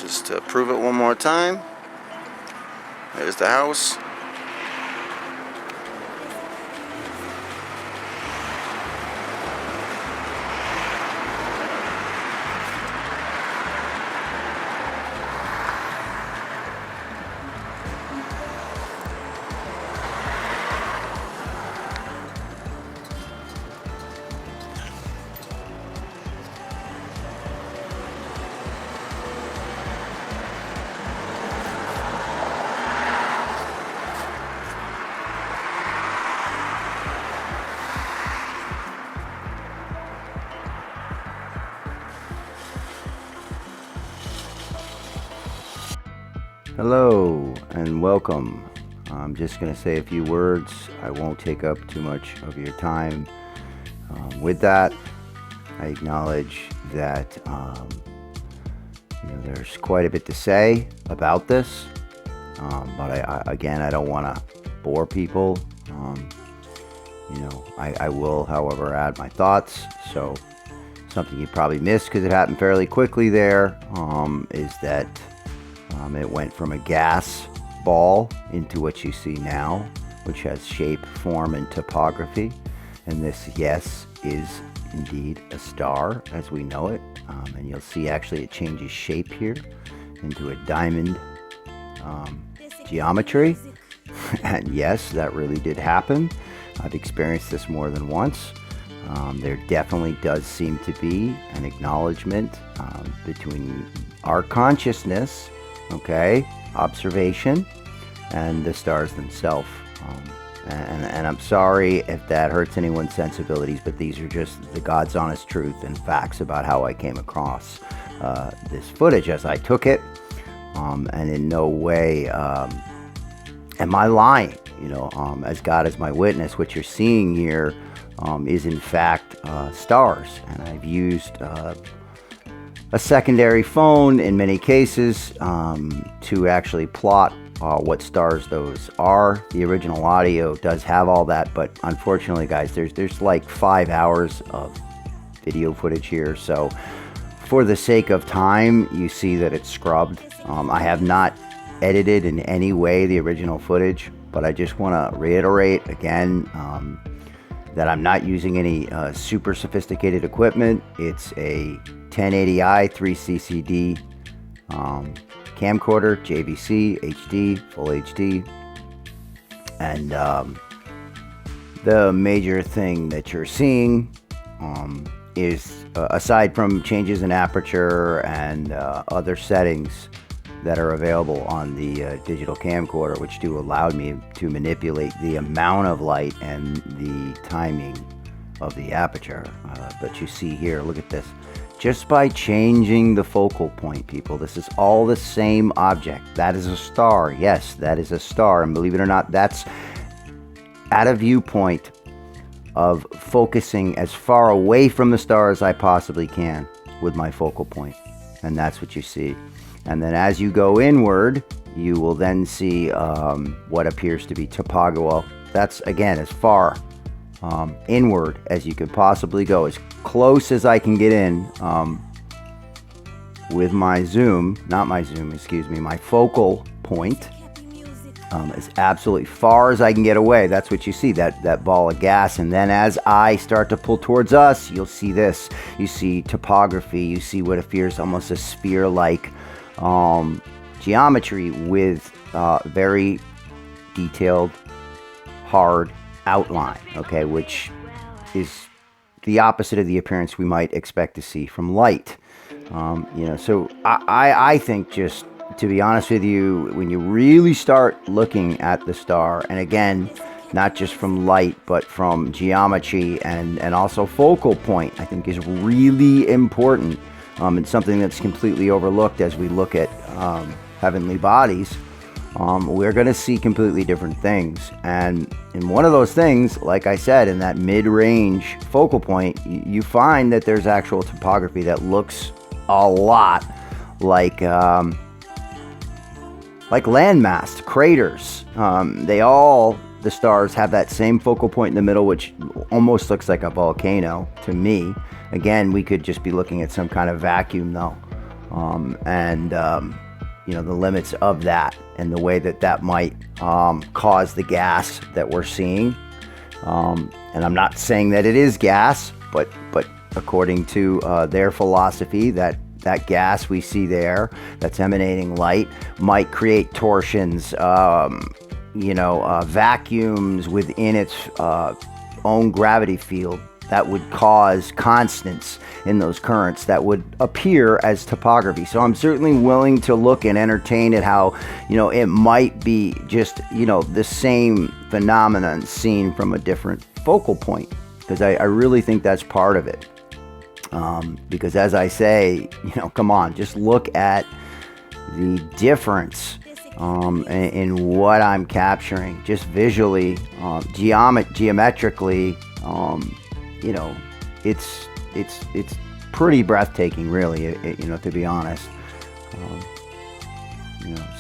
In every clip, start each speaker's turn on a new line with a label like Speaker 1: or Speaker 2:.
Speaker 1: Just to prove it one more time. There's the house. Hello and welcome. I'm just going to say a few words. I won't take up too much of your time. With that, I acknowledge that there's quite a bit to say about this, but I don't want to bore people. I will, however, add my thoughts. So something you probably missed because it happened fairly quickly there is that it went from a gas ball into what you see now, which has shape, form, and topography. And this, yes, is indeed a star as we know it. And you'll see actually it changes shape here into a diamond geometry. And yes, that really did happen. I've experienced this more than once. There definitely does seem to be an acknowledgement between our consciousness, observation, and the stars themselves. And I'm sorry if that hurts anyone's sensibilities, but these are just the God's honest truth and facts about how I came across this footage as I took it. And in no way am I lying, as God is my witness. What you're seeing here is in fact stars, and I've used a secondary phone in many cases to actually plot what stars those are. The original audio does have all that, but unfortunately, guys, there's like 5 hours of video footage here. So for the sake of time, you see that it's scrubbed. I have not edited in any way the original footage, but I just want to reiterate again that I'm not using any super sophisticated equipment. It's a 1080i 3CCD camcorder, JVC, HD, full HD. And the major thing that you're seeing is, aside from changes in aperture and other settings that are available on the digital camcorder, which do allow me to manipulate the amount of light and the timing of the aperture. But you see here, look at this. Just by changing the focal point, people, this is all the same object. That is a star. Yes, that is a star. And believe it or not, that's at a viewpoint of focusing as far away from the star as I possibly can with my focal point. And that's what you see. And then as you go inward, you will then see what appears to be topography. Well, that's, again, as far inward as you could possibly go, as close as I can get in with my my focal point, as absolutely far as I can get away. That's what you see, that ball of gas. And then as I start to pull towards us, you'll see this. You see topography. You see what appears almost a sphere-like geometry with very detailed, hard outline, which is the opposite of the appearance we might expect to see from light. So I think, just to be honest with you, when you really start looking at the star, and again, not just from light, but from geometry and also focal point, I think is really important. It's something that's completely overlooked as we look at heavenly bodies. We're going to see completely different things. And in one of those things, like I said, in that mid-range focal point, you find that there's actual topography that looks a lot like landmass craters. The stars have that same focal point in the middle, which almost looks like a volcano to me. Again, we could just be looking at some kind of vacuum though. the limits of that and the way that that might cause the gas that we're seeing. And I'm not saying that it is gas, but according to their philosophy, that gas we see there that's emanating light might create torsions, vacuums within its own gravity field that would cause constants in those currents that would appear as topography. So I'm certainly willing to look and entertain at how, it might be just, the same phenomenon seen from a different focal point, because I really think that's part of it. Because as I say, come on, just look at the difference in what I'm capturing, just visually, geometrically. It's pretty breathtaking, really. To be honest.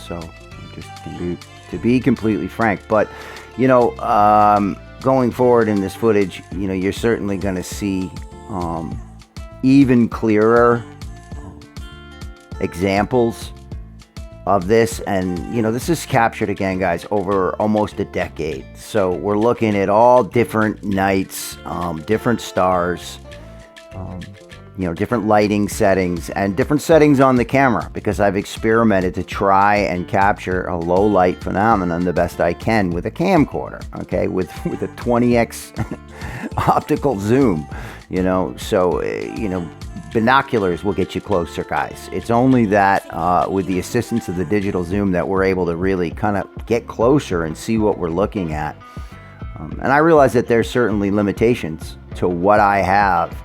Speaker 1: So just to be completely frank, but going forward in this footage, you're certainly going to see even clearer examples of this. And this is captured again, guys, over almost a decade. So we're looking at all different nights, different stars, different lighting settings and different settings on the camera, because I've experimented to try and capture a low light phenomenon the best I can with a camcorder, okay, with a 20x optical zoom, so binoculars will get you closer, guys. It's only that with the assistance of the digital zoom that we're able to really kind of get closer and see what we're looking at. And I realize that there's certainly limitations to what I have,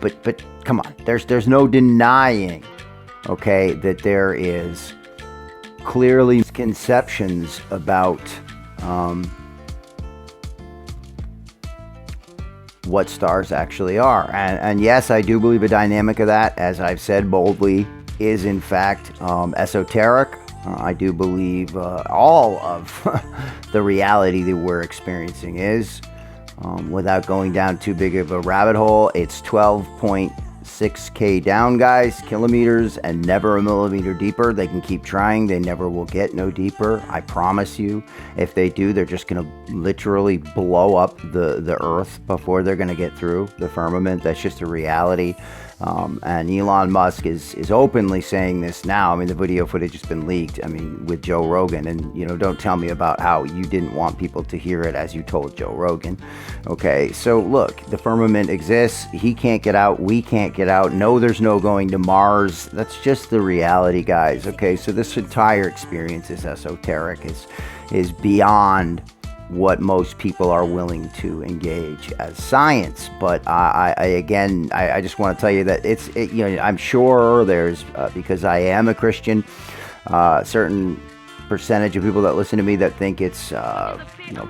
Speaker 1: but come on, there's no denying, okay, that there is clearly misconceptions about what stars actually are. And yes, I do believe a dynamic of that, as I've said boldly, is in fact esoteric. I do believe all of the reality that we're experiencing is, without going down too big of a rabbit hole, it's 12.6K down, guys, kilometers, and never a millimeter deeper. They can keep trying. They never will get no deeper. I promise you. If they do, they're just going to literally blow up the Earth before they're going to get through the firmament. That's just a reality. And Elon Musk is openly saying this now. I mean, the video footage has been leaked, with Joe Rogan. And, don't tell me about how you didn't want people to hear it as you told Joe Rogan. Okay, so look, the firmament exists. He can't get out. We can't get out. No, there's no going to Mars. That's just the reality, guys. Okay, so this entire experience is esoteric, is beyond what most people are willing to engage as science. But I just want to tell you that I'm sure there's, because I am a Christian, certain percentage of people that listen to me that think it's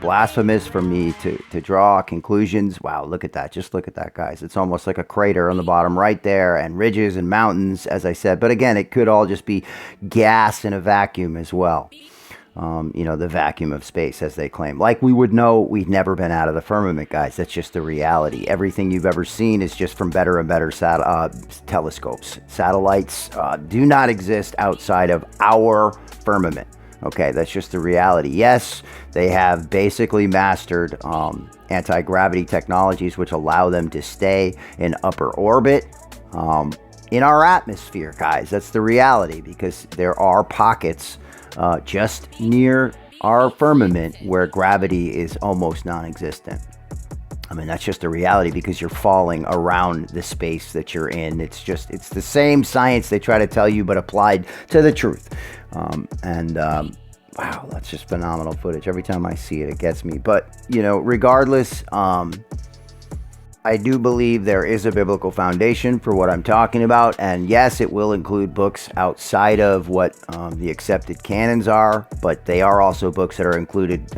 Speaker 1: blasphemous for me to draw conclusions. Wow, look at that. Just look at that, guys. It's almost like a crater on the bottom right there, and ridges and mountains, as I said. But again, it could all just be gas in a vacuum as well. The vacuum of space, as they claim. Like we would know, we've never been out of the firmament, guys. That's just the reality. Everything you've ever seen is just from better and better telescopes. Satellites do not exist outside of our firmament. Okay, that's just the reality. Yes, they have basically mastered anti-gravity technologies, which allow them to stay in upper orbit in our atmosphere, guys. That's the reality, because there are pockets just near our firmament where gravity is almost non-existent. That's just a reality, because you're falling around the space that you're in. It's the same science they try to tell you, but applied to the truth. Wow, that's just phenomenal footage. Every time I see it, it gets me. But, regardless, I do believe there is a biblical foundation for what I'm talking about. And yes, it will include books outside of what the accepted canons are, but they are also books that are included,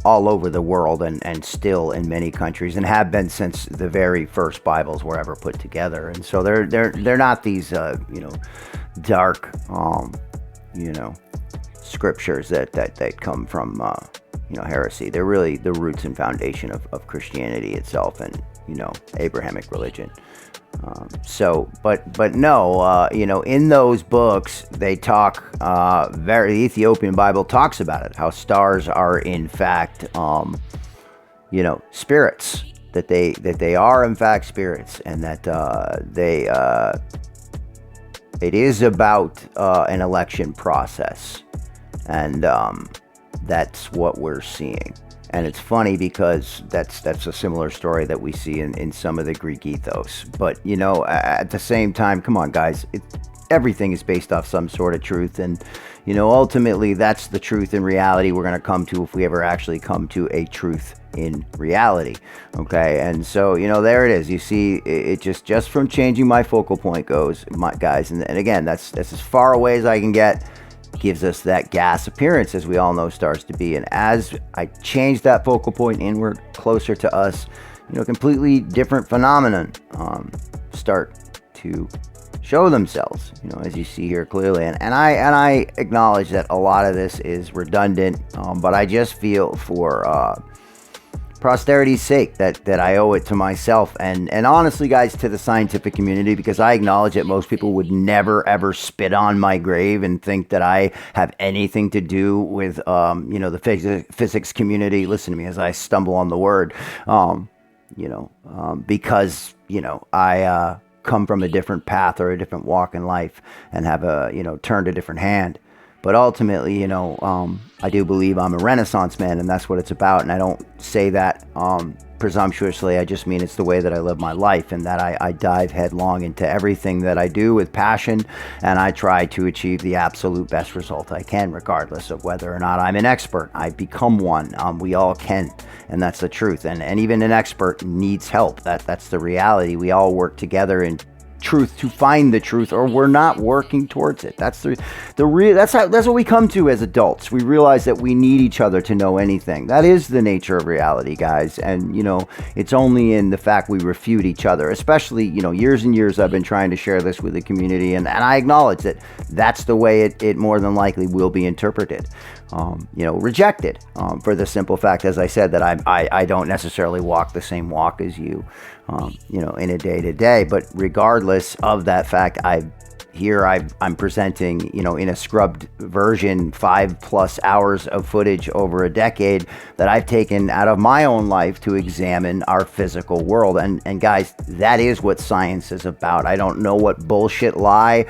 Speaker 1: all over the world and still in many countries, and have been since the very first Bibles were ever put together. And so they're not these, dark, scriptures that come from, heresy. They're really the roots and foundation of Christianity itself and, Abrahamic religion. But no, in those books, they talk, the Ethiopian Bible talks about it, how stars are in fact, spirits, that they are in fact spirits, and that it is about an election process, and that's what we're seeing. And it's funny because that's a similar story that we see in some of the Greek ethos. But, at the same time, come on, guys, everything is based off some sort of truth. And, ultimately, that's the truth in reality we're going to come to if we ever actually come to a truth in reality. Okay. And so, there it is. You see, it just from changing my focal point goes, guys. And again, that's as far away as I can get. Gives us that gas appearance, as we all know stars to be. And as I change that focal point inward, closer to us, completely different phenomenon start to show themselves, as you see here clearly. And I acknowledge that a lot of this is redundant, but I just feel for posterity's sake that I owe it to myself and honestly, guys, to the scientific community, because I acknowledge that most people would never ever spit on my grave and think that I have anything to do with the physics community. Listen to me as I stumble on the word, because I come from a different path or a different walk in life and have turned a different hand. But ultimately, I do believe I'm a Renaissance man, and that's what it's about. And I don't say that presumptuously. I just mean it's the way that I live my life, and that I dive headlong into everything that I do with passion, and I try to achieve the absolute best result I can, regardless of whether or not I'm an expert. I become one. We all can, and that's the truth. And even an expert needs help. That's the reality. We all work together in truth to find the truth, or we're not working towards it. That's that's what we come to as adults. We realize that we need each other to know anything. That is the nature of reality, guys. And it's only in the fact we refute each other, especially years and years I've been trying to share this with the community, and I acknowledge that that's the way it more than likely will be interpreted, rejected, for the simple fact, as I said, that I don't necessarily walk the same walk as you, in a day-to-day. But regardless of that fact, I'm presenting, in a scrubbed version, 5+ hours of footage over a decade that I've taken out of my own life to examine our physical world. And guys, that is what science is about. I don't know what bullshit lie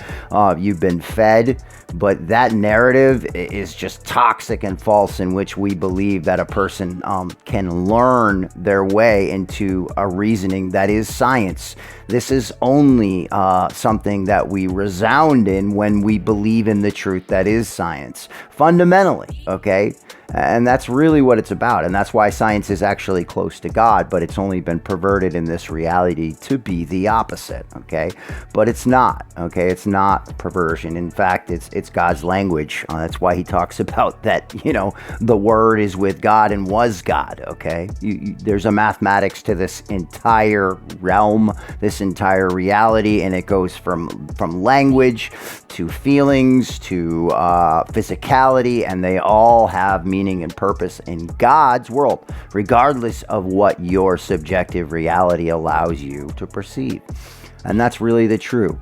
Speaker 1: you've been fed, but that narrative is just toxic and false, in which we believe that a person can learn their way into a reasoning that is science. This is only something that we resound in when we believe in the truth that is science, fundamentally, okay? And that's really what it's about. And that's why science is actually close to God, but it's only been perverted in this reality to be the opposite, okay? But it's not, okay? It's not perversion. In fact, it's God's language. That's why he talks about that, the word is with God and was God, okay? There's a mathematics to this entire realm, this entire reality, and it goes from language to feelings to physicality, and they all have meaning and purpose in God's world, regardless of what your subjective reality allows you to perceive. And that's really the truth.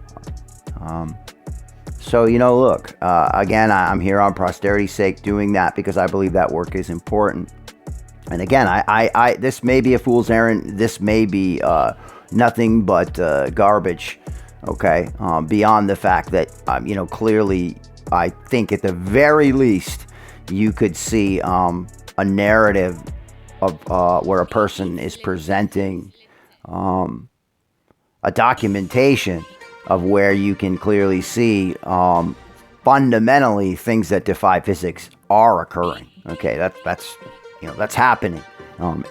Speaker 1: So, look, again, I'm here on posterity's sake doing that because I believe that work is important. And again, I this may be a fool's errand. This may be nothing but garbage, okay? Beyond the fact that, clearly, I think at the very least, you could see a narrative of where a person is presenting a documentation of where you can clearly see fundamentally things that defy physics are occurring. Okay, that's happening.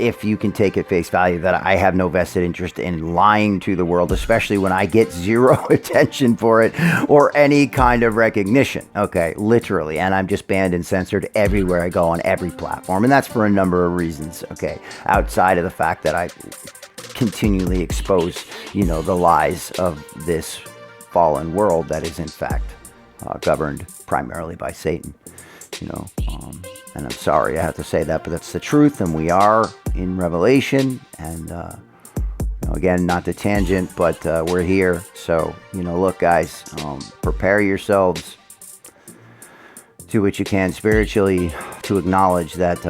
Speaker 1: If you can take at face value that I have no vested interest in lying to the world, especially when I get zero attention for it or any kind of recognition, okay, literally, and I'm just banned and censored everywhere I go on every platform, and that's for a number of reasons, okay, outside of the fact that I continually expose, the lies of this fallen world that is in fact governed primarily by Satan. And I'm sorry I have to say that, but that's the truth, and we are in Revelation, and again, not the tangent, but we're here. So, look, guys, prepare yourselves. Do what you can spiritually to acknowledge that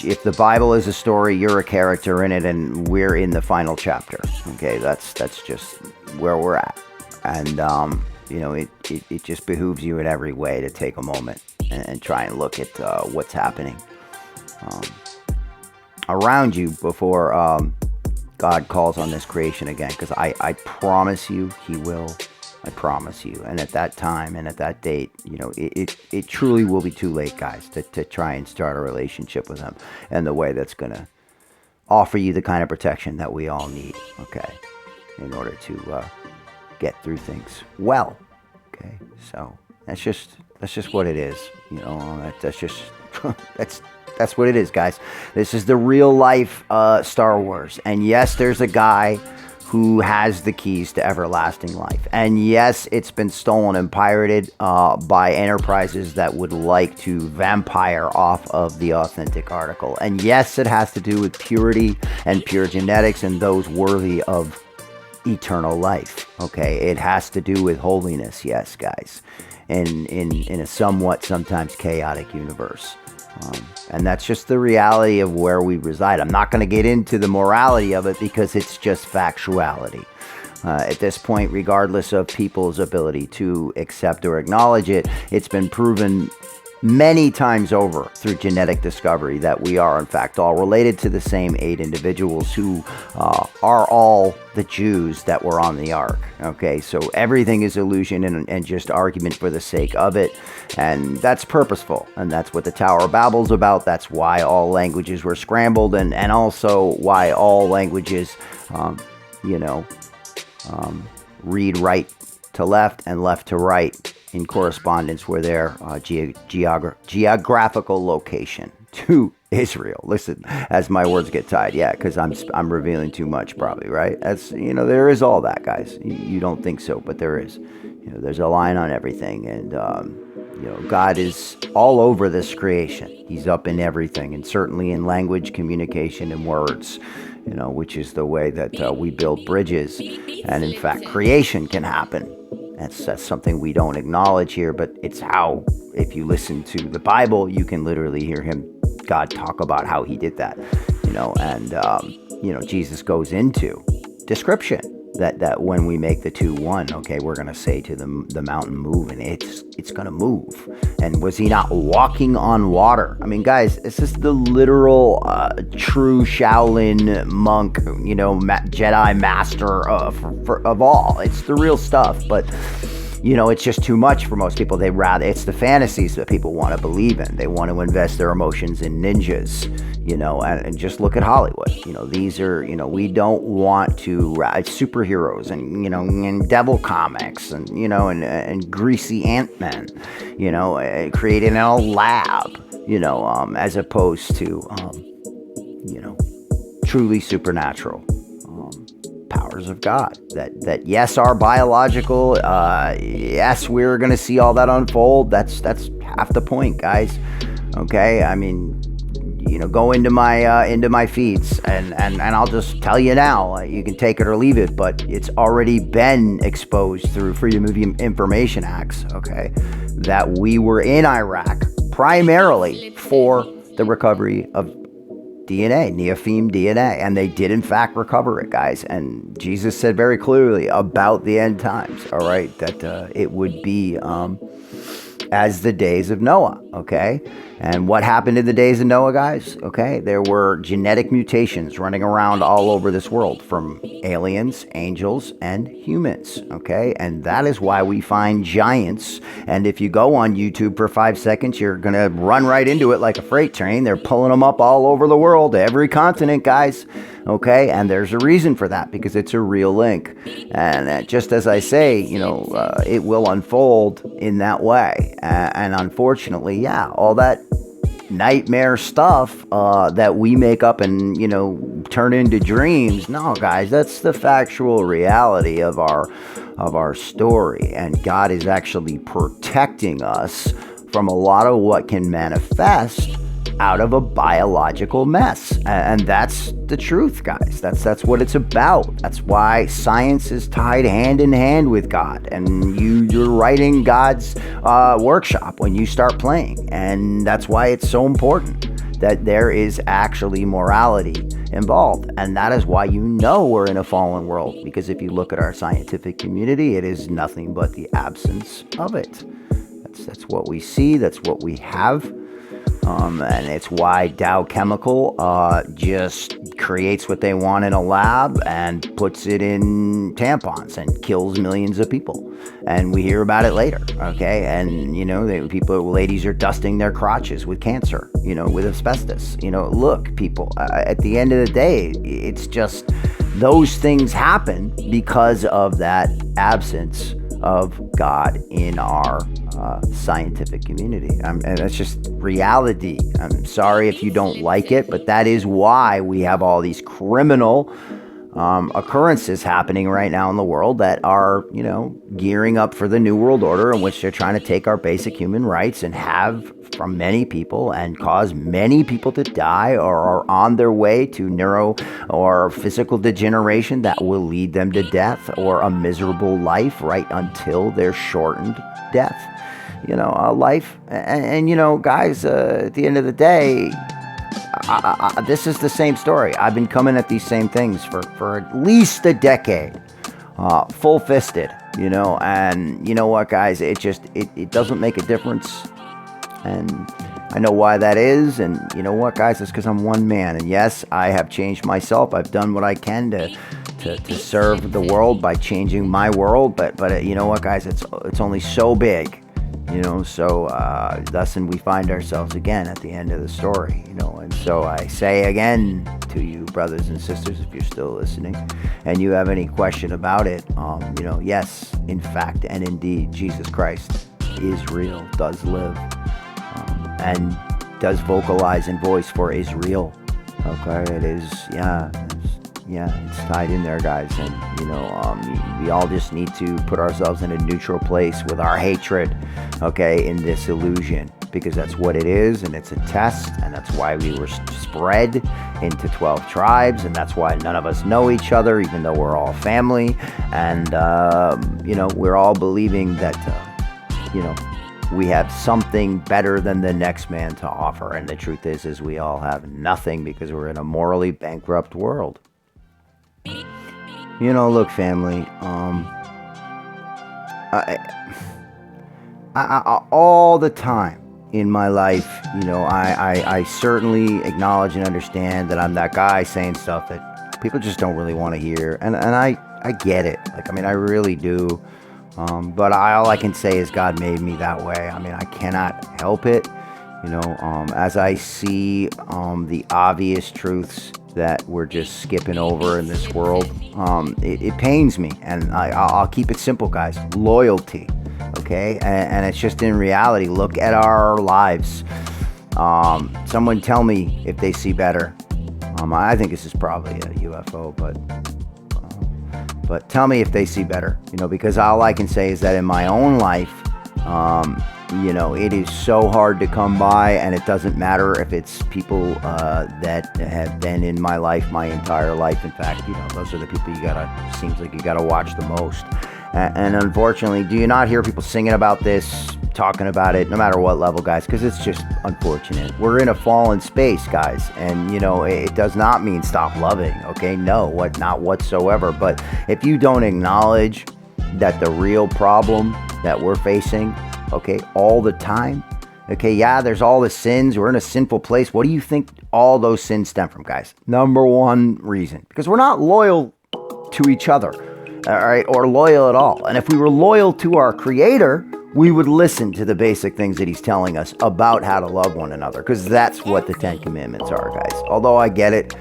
Speaker 1: if the Bible is a story, you're a character in it, and we're in the final chapter. Okay, that's just where we're at. And, it just behooves you in every way to take a moment and try and look at what's happening around you before God calls on this creation again. Because I promise you, he will. I promise you. And at that time and at that date, it truly will be too late, guys, to try and start a relationship with him in the way that's going to offer you the kind of protection that we all need, okay, in order to get through things well, okay? So that's just what it is, that's just, that's what it is, guys. This is the real life Star Wars. And yes, there's a guy who has the keys to everlasting life. And yes, it's been stolen and pirated by enterprises that would like to vampire off of the authentic article. And yes, it has to do with purity and pure genetics and those worthy of eternal life. Okay, it has to do with holiness, yes, guys, in a somewhat sometimes chaotic universe. And that's just the reality of where we reside. I'm not going to get into the morality of it because it's just factuality. At this point, regardless of people's ability to accept or acknowledge it, it's been proven many times over through genetic discovery that we are, in fact, all related to the same 8 individuals who are all the Jews that were on the ark. Okay, so everything is illusion and just argument for the sake of it. And that's purposeful. And that's what the Tower of Babel's about. That's why all languages were scrambled, and also why all languages, read right to left and left to right in correspondence with their geographical location to Israel. Listen, as my words get tied, because I'm revealing too much, probably, right? As there is all that, guys. You don't think so, but there is. There's a line on everything, and God is all over this creation. He's up in everything, and certainly in language, communication, and words. Which is the way that we build bridges, and in fact, creation can happen. That's something we don't acknowledge here, but it's how, if you listen to the Bible, you can literally hear God talk about how he did that, and Jesus goes into description that when we make the 2 one, okay, we're going to say to the mountain, move, and it's going to move. And was he not walking on water? I mean, guys, this is the literal true Shaolin monk, Jedi master of all. It's the real stuff, but it's just too much for most people. It's the fantasies that people want to believe in. They want to invest their emotions in ninjas, and just look at Hollywood. These are, we don't want to superheroes and devil comics and, and greasy Ant-Men, created in a lab, as opposed to, truly supernatural powers of God that yes, are biological. Yes, we're going to see all that unfold. That's half the point, guys. Okay. I mean, go into my feeds and I'll just tell you now, you can take it or leave it, but it's already been exposed through Freedom of Information Acts. Okay. That we were in Iraq primarily for the recovery of DNA, Neopheme DNA, and they did in fact recover it, guys. And Jesus said very clearly about the end times, all right, that it would be as the days of Noah, okay? And what happened in the days of Noah, guys? Okay, there were genetic mutations running around all over this world from aliens, angels, and humans, okay? And that is why we find giants. And if you go on YouTube for 5 seconds, you're going to run right into it like a freight train. They're pulling them up all over the world, every continent, guys, okay? And there's a reason for that, because it's a real link. And just as I say, it will unfold in that way. And unfortunately, all that nightmare stuff that we make up and turn into dreams. No, guys, that's the factual reality of our story, and God is actually protecting us from a lot of what can manifest out of a biological mess. And that's the truth, guys. That's what it's about. That's why science is tied hand in hand with God. And you're writing God's workshop when you start playing. And that's why it's so important that there is actually morality involved. And that is why we're in a fallen world. Because if you look at our scientific community, it is nothing but the absence of it. That's what we see. That's what we have. And it's why Dow Chemical just creates what they want in a lab and puts it in tampons and kills millions of people. And we hear about it later, okay? And, ladies are dusting their crotches with cancer, with asbestos. Look, people, at the end of the day, it's just those things happen because of that absence of God in our scientific community. And that's just reality. I'm sorry if you don't like it, but that is why we have all these criminal occurrences happening right now in the world that are, gearing up for the New World Order, in which they're trying to take our basic human rights and have from many people and cause many people to die or are on their way to neuro or physical degeneration that will lead them to death or a miserable life right until their shortened death. Life. And guys, at the end of the day, this is the same story. I've been coming at these same things for at least a decade, full-fisted, and you know what, guys, it doesn't make a difference. And I know why that is. And you know what, guys, it's because I'm one man. And yes, I have changed myself. I've done what I can to serve the world by changing my world. But you know what, guys, it's only so big. So thus and we find ourselves again at the end of the story, and so I say again to you, brothers and sisters, if you're still listening and you have any question about it, yes, in fact and indeed, Jesus Christ is real, does live, and does vocalize and voice for is real. Okay, it is, it's tied in there, guys. And we all just need to put ourselves in a neutral place with our hatred, okay, in this illusion, because that's what it is, and it's a test, and that's why we were spread into 12 tribes, and that's why none of us know each other, even though we're all family, and we're all believing that we have something better than the next man to offer, and the truth is we all have nothing, because we're in a morally bankrupt world. Look, family, I all the time in my life, I certainly acknowledge and understand that I'm that guy saying stuff that people just don't really want to hear. And I get it. I really do. But all I can say is God made me that way. I cannot help it. As I see the obvious truths that we're just skipping over in this world, it pains me. And I'll keep it simple, guys. Loyalty, okay? And it's just in reality. Look at our lives. Someone tell me if they see better. I think this is probably a UFO, but tell me if they see better, because all I can say is that in my own life, it is so hard to come by, and it doesn't matter if it's people that have been in my life my entire life. In fact, those are the people seems like you gotta watch the most. And unfortunately, do you not hear people singing about this, talking about it, no matter what level, guys? Because it's just unfortunate. We're in a fallen space, guys, and it does not mean stop loving, okay? No, not whatsoever. But if you don't acknowledge that the real problem that we're facing, okay, all the time, okay, yeah, there's all the sins. We're in a sinful place. What do you think all those sins stem from, guys? Number one reason, because we're not loyal to each other, all right, or loyal at all. And if we were loyal to our Creator, we would listen to the basic things that He's telling us about how to love one another, because that's what the 10 Commandments are, guys. Although I get it,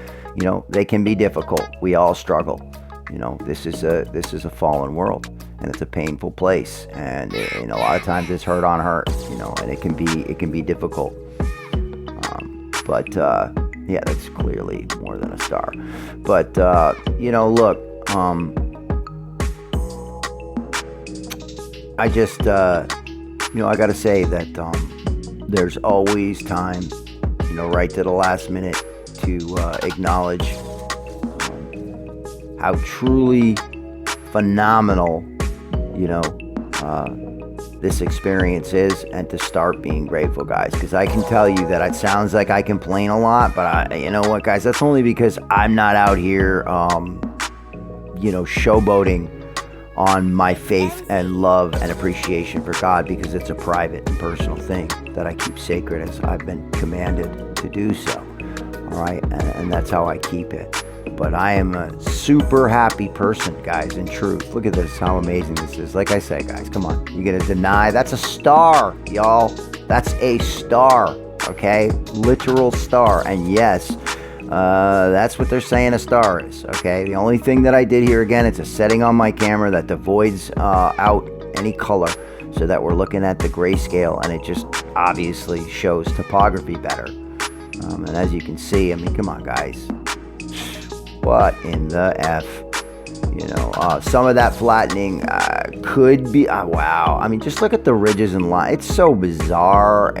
Speaker 1: they can be difficult. We all struggle. This is a fallen world, and it's a painful place, and a lot of times it's hurt on hurt, and it can be difficult. But that's clearly more than a star. But look, I just I gotta say that there's always time, right to the last minute to acknowledge how truly phenomenal, this experience is, and to start being grateful, guys. Because I can tell you that it sounds like I complain a lot, but you know what, guys? That's only because I'm not out here, showboating on my faith and love and appreciation for God, because it's a private and personal thing that I keep sacred as I've been commanded to do so. All right, and that's how I keep it. But I am a super happy person, guys, in truth. Look at this, how amazing this is. Like I said, guys, come on. You're going to deny? That's a star, y'all. That's a star, okay? Literal star. And yes, that's what they're saying a star is, okay? The only thing that I did here, again, it's a setting on my camera that devoids out any color so that we're looking at the grayscale, and it just obviously shows topography better. And as you can see, I mean, come on, guys. What in the F? Some of that flattening could be, wow. I mean, just look at the ridges and lines. It's so bizarre.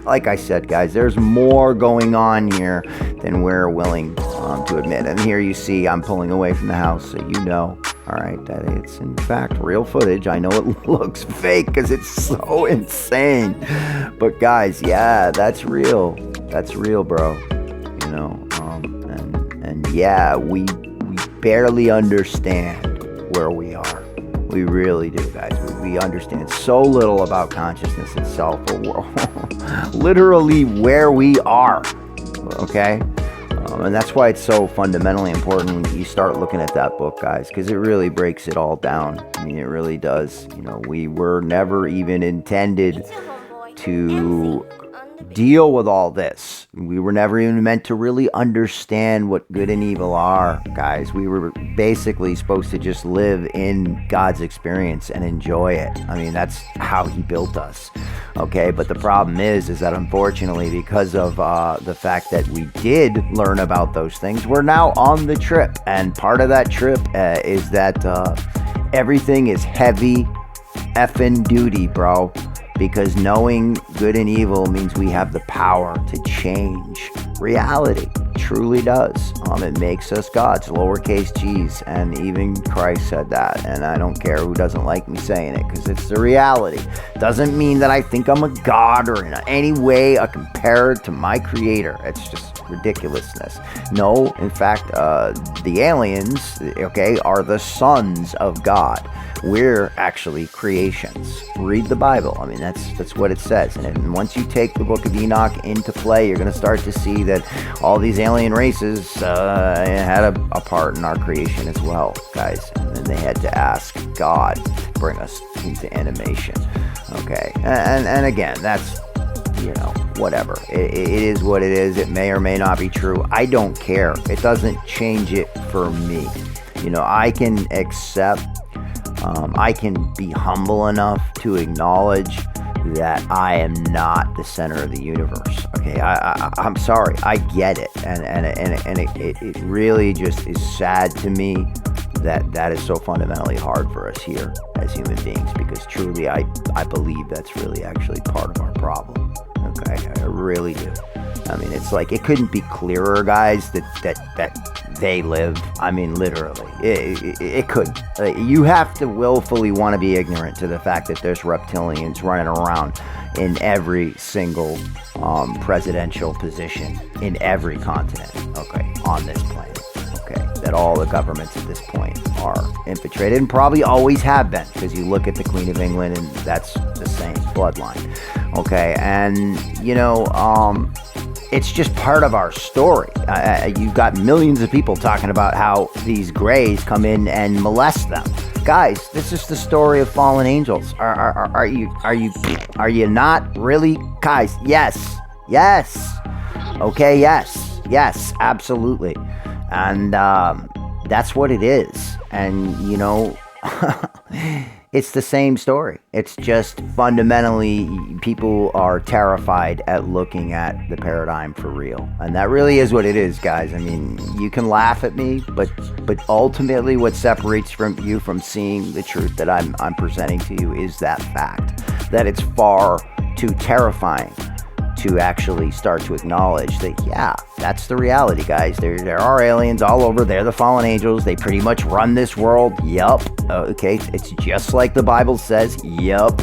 Speaker 1: Like I said, guys, there's more going on here than we're willing to admit. And here you see I'm pulling away from the house, so all right, that it's in fact real footage. I know it looks fake because it's so insane. But guys, yeah, that's real. That's real, bro. And yeah, we barely understand where we are. We really do, guys. We understand so little about consciousness itself, or literally where we are, okay? And that's why it's so fundamentally important when you start looking at that book, guys, because it really breaks it all down. I mean, it really does. We were never even intended to deal with all this. We were never even meant to really understand what good and evil are, guys. We were basically supposed to just live in God's experience and enjoy it. I mean, that's how he built us, okay? But the problem is that unfortunately, because of the fact that we did learn about those things, we're now on the trip. And part of that trip is that everything is heavy effing duty, bro. Because knowing good and evil means we have the power to change reality. It truly does. It makes us gods, lowercase g's. And even Christ said that. And I don't care who doesn't like me saying it, because it's the reality. Doesn't mean that I think I'm a god or in any way a compared to my creator. It's just ridiculousness. No, in fact, the aliens, okay, are the sons of God. We're actually creations. Read the Bible. I mean, that's what it says. And once you take the book of Enoch into play, you're going to start to see that all these alien races had a part in our creation as well, guys. And then they had to ask God to bring us into animation. Okay. And again, that's, whatever. It is what it is. It may or may not be true. I don't care. It doesn't change it for me. I can accept, I can be humble enough to acknowledge that I am not the center of the universe. Okay, I'm sorry. I get it, and it really just is sad to me that is so fundamentally hard for us here as human beings, because truly I believe that's really actually part of our problem. Okay, I really do. I mean, it's like, it couldn't be clearer, guys, that they live. I mean, literally, it couldn't. You have to willfully want to be ignorant to the fact that there's reptilians running around in every single presidential position in every continent, okay, on this planet, okay, that all the governments at this point are infiltrated and probably always have been, because you look at the Queen of England and that's the same bloodline, okay, and, it's just part of our story. You've got millions of people talking about how these grays come in and molest them. Guys, this is the story of fallen angels. Are you not really, guys? Yes. Okay, yes, absolutely. And that's what it is. And it's the same story. It's just fundamentally people are terrified at looking at the paradigm for real. And that really is what it is, guys. I mean, you can laugh at me, but ultimately what separates you from seeing the truth that I'm presenting to you is that fact that it's far too terrifying to actually start to acknowledge that, yeah, that's the reality, guys. There are aliens all over. They're the fallen angels. They pretty much run this world. Yup. Okay, it's just like the Bible says. Yup.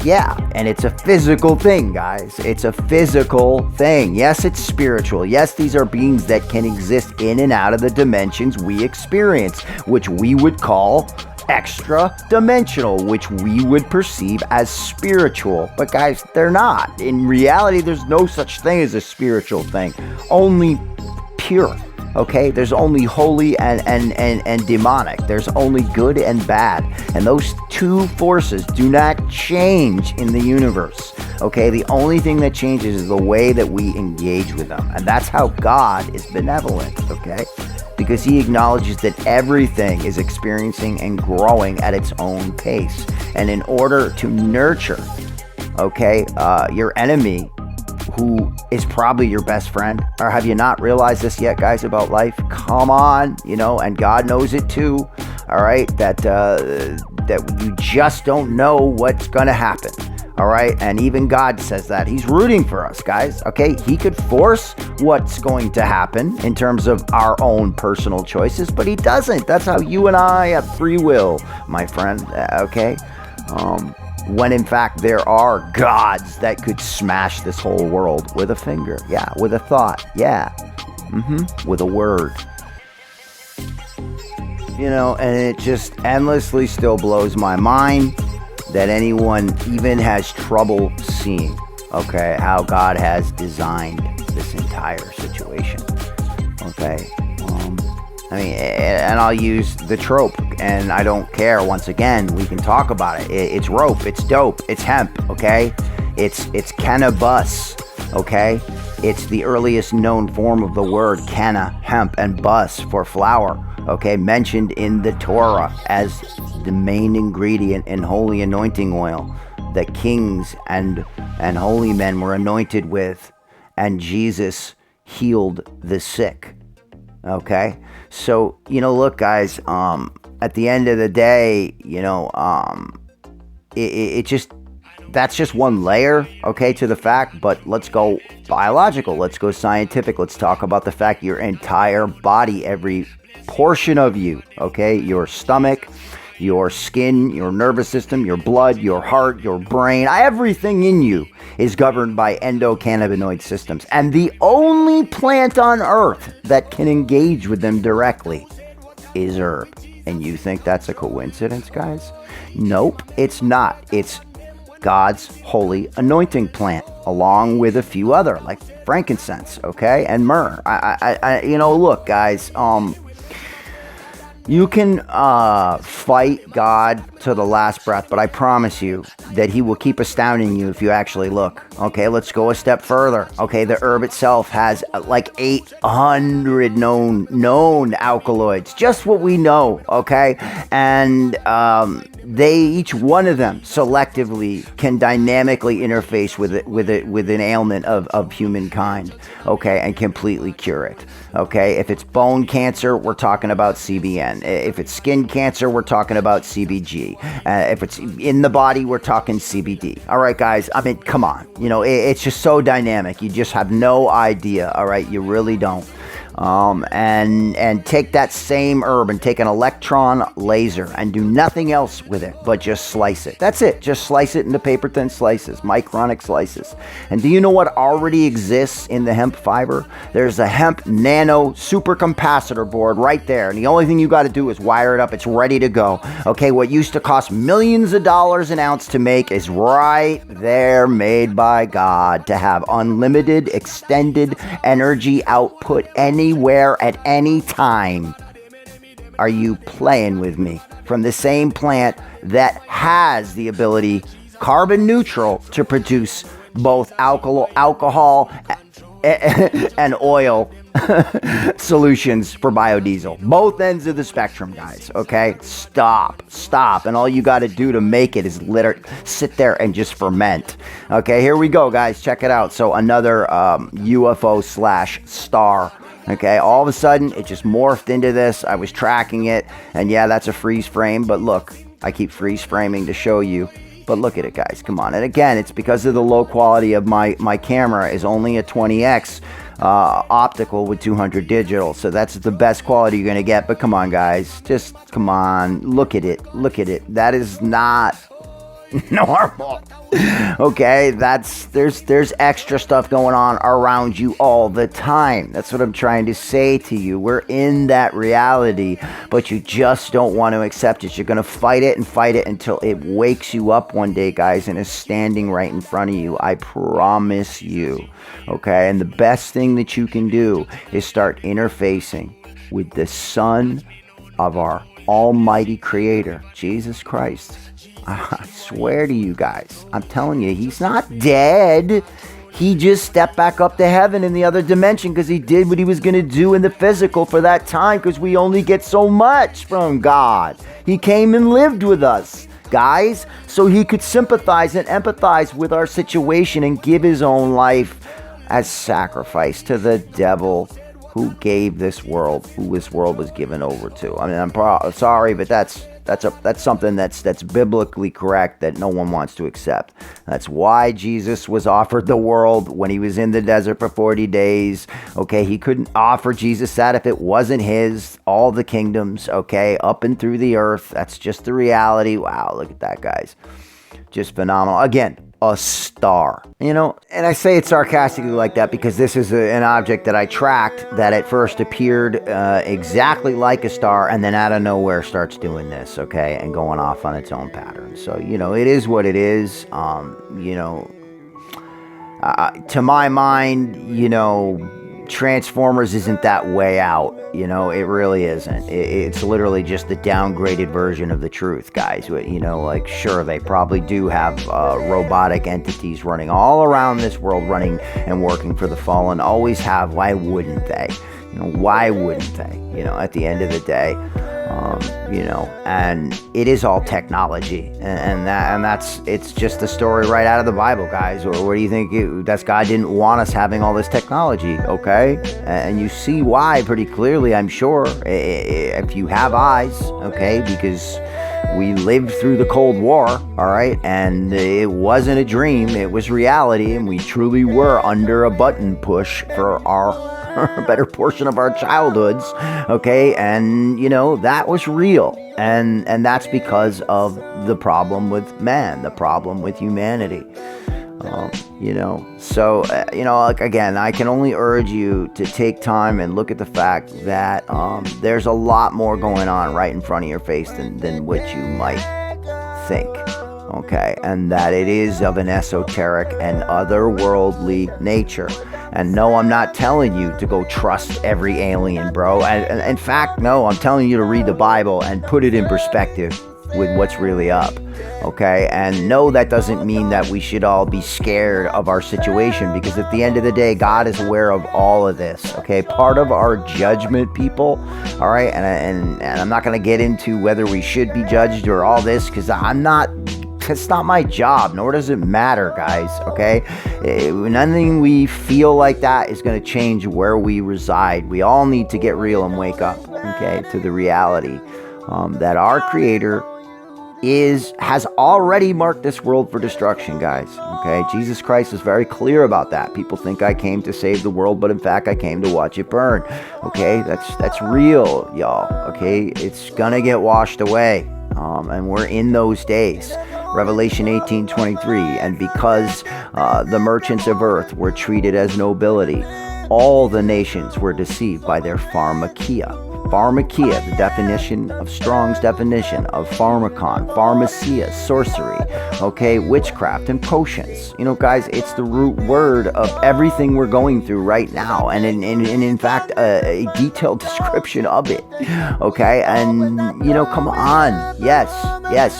Speaker 1: Yeah, and it's a physical thing, guys. It's a physical thing. Yes, it's spiritual. Yes, these are beings that can exist in and out of the dimensions we experience, which we would call extra-dimensional, which we would perceive as spiritual. But guys, they're not. In reality, there's no such thing as a spiritual thing. Only pure. Okay, there's only holy and demonic. There's only good and bad. And those two forces do not change in the universe. Okay, the only thing that changes is the way that we engage with them. And that's how God is benevolent, okay? Because he acknowledges that everything is experiencing and growing at its own pace. And in order to nurture, okay, your enemy, who is probably your best friend, or have you not realized this yet, guys, about life? Come on, and God knows it too, all right, that you just don't know what's going to happen, all right, and even God says that. He's rooting for us, guys, okay? He could force what's going to happen in terms of our own personal choices, but he doesn't. That's how you and I have free will, my friend, okay? When in fact there are gods that could smash this whole world with a finger. Yeah, with a thought. Yeah. With a word. And it just endlessly still blows my mind that anyone even has trouble seeing, okay, how God has designed this entire situation. Okay. And I'll use the trope, and I don't care. Once again, we can talk about it. It's rope, it's dope, it's hemp, okay? It's cannabis, okay? It's the earliest known form of the word canna, hemp, and bus for flower, okay? Mentioned in the Torah as the main ingredient in holy anointing oil that kings and holy men were anointed with, and Jesus healed the sick. Okay, so, look, guys, at the end of the day, that's just one layer, okay, to the fact, but let's go biological, let's go scientific, let's talk about the fact your entire body, every portion of you, okay, your stomach, your skin, your nervous system, your blood, your heart, your brain, everything in you is governed by endocannabinoid systems. And the only plant on earth that can engage with them directly is herb. And you think that's a coincidence, guys? Nope, it's not. It's God's holy anointing plant, along with a few other, like frankincense, okay, and myrrh. Look, guys, you can fight God to the last breath, but I promise you that he will keep astounding you if you actually look. Okay, let's go a step further. Okay, the herb itself has like 800 known alkaloids, just what we know, okay? And each one of them selectively can dynamically interface with an ailment of humankind, okay, and completely cure it. Okay, if it's bone cancer, we're talking about CBN. If it's skin cancer, we're talking about CBG. If it's in the body, we're talking CBD. All right, guys, I mean, come on. It's just so dynamic. You just have no idea. All right, you really don't. And take that same herb and take an electron laser and do nothing else with it but just slice it. That's it. Just slice it into paper thin slices, micronic slices. And do you know what already exists in the hemp fiber? There's a hemp nano supercapacitor board right there. And the only thing you got to do is wire it up. It's ready to go. Okay, what used to cost millions of dollars an ounce to make is right there, made by God to have unlimited extended energy output anywhere at any time. Are you playing with me? From the same plant that has the ability, carbon neutral, to produce both alcohol and oil solutions for biodiesel. Both ends of the spectrum, guys, okay? Stop. And all you got to do to make it is sit there and just ferment. Okay, here we go, guys. Check it out. So another UFO/star. Okay, all of a sudden, it just morphed into this. I was tracking it, and yeah, that's a freeze frame, but look, I keep freeze framing to show you But look at it, guys. Come on. And again, it's because of the low quality of my camera is only a 20x optical with 200 digital. So that's the best quality you're going to get. But come on, guys. Just come on. Look at it. Look at it. That is not normal. Okay, there's extra stuff going on around you all the time. That's what I'm trying to say to you. We're in that reality, but you just don't want to accept it. You're going to fight it until it wakes you up one day, guys, and is standing right in front of you. I promise you. Okay, and the best thing that you can do is start interfacing with the Son of our Almighty Creator, Jesus Christ. I swear to you guys, I'm telling you, he's not dead. He just stepped back up to heaven in the other dimension because he did what he was going to do in the physical for that time, because we only get so much from God. He came and lived with us, guys, so he could sympathize and empathize with our situation and give his own life as sacrifice to the devil who gave this world, who this world was given over to. I mean, I'm sorry, but that's something that's biblically correct that no one wants to accept. That's why Jesus was offered the world when he was in the desert for 40 days. Okay, he couldn't offer Jesus that if it wasn't his. All the kingdoms, okay, up and through the earth. That's just the reality. Wow, look at that, guys. Just phenomenal. Again, a star, and I say it sarcastically like that because this is an object that I tracked that at first appeared exactly like a star and then out of nowhere starts doing this, okay, and going off on its own pattern. So, it is what it is. To my mind, Transformers isn't that way out, it really isn't. It's literally just the downgraded version of the truth, guys. Sure, they probably do have robotic entities running all around this world, running and working for the fallen, always have. Why wouldn't they? Why wouldn't they? At the end of the day, and it is all technology, it's just the story right out of the Bible, guys. Or what do you think? That's God didn't want us having all this technology, okay? And you see why pretty clearly, I'm sure, if you have eyes, okay? Because we lived through the Cold War, all right? And it wasn't a dream, it was reality, and we truly were under a button push for our a better portion of our childhoods, okay? And that was real, and that's because of the problem with man, the problem with humanity. So again, I can only urge you to take time and look at the fact that there's a lot more going on right in front of your face than what you might think, okay? And that it is of an esoteric and otherworldly nature. And no, I'm not telling you to go trust every alien, bro. And in fact, no, I'm telling you to read the Bible and put it in perspective with what's really up, okay? And no, that doesn't mean that we should all be scared of our situation, because at the end of the day, God is aware of all of this, okay? Part of our judgment, people, all right? And I'm not going to get into whether we should be judged or all this, because it's not my job, nor does it matter, guys, okay? Nothing we feel like that is going to change where we reside. We all need to get real and wake up, okay, to the reality that our Creator has already marked this world for destruction, guys, okay? Jesus Christ is very clear about that. People think I came to save the world, but in fact, I came to watch it burn, okay? That's real, y'all, okay? It's gonna get washed away, and we're in those days. Revelation 18:23, and because the merchants of earth were treated as nobility, all the nations were deceived by their pharmakia. Pharmakia, the definition of Strong's definition of pharmacon, pharmacia, sorcery, okay, witchcraft and potions. Guys, it's the root word of everything we're going through right now, and in fact, a detailed description of it, okay? And, come on, yes,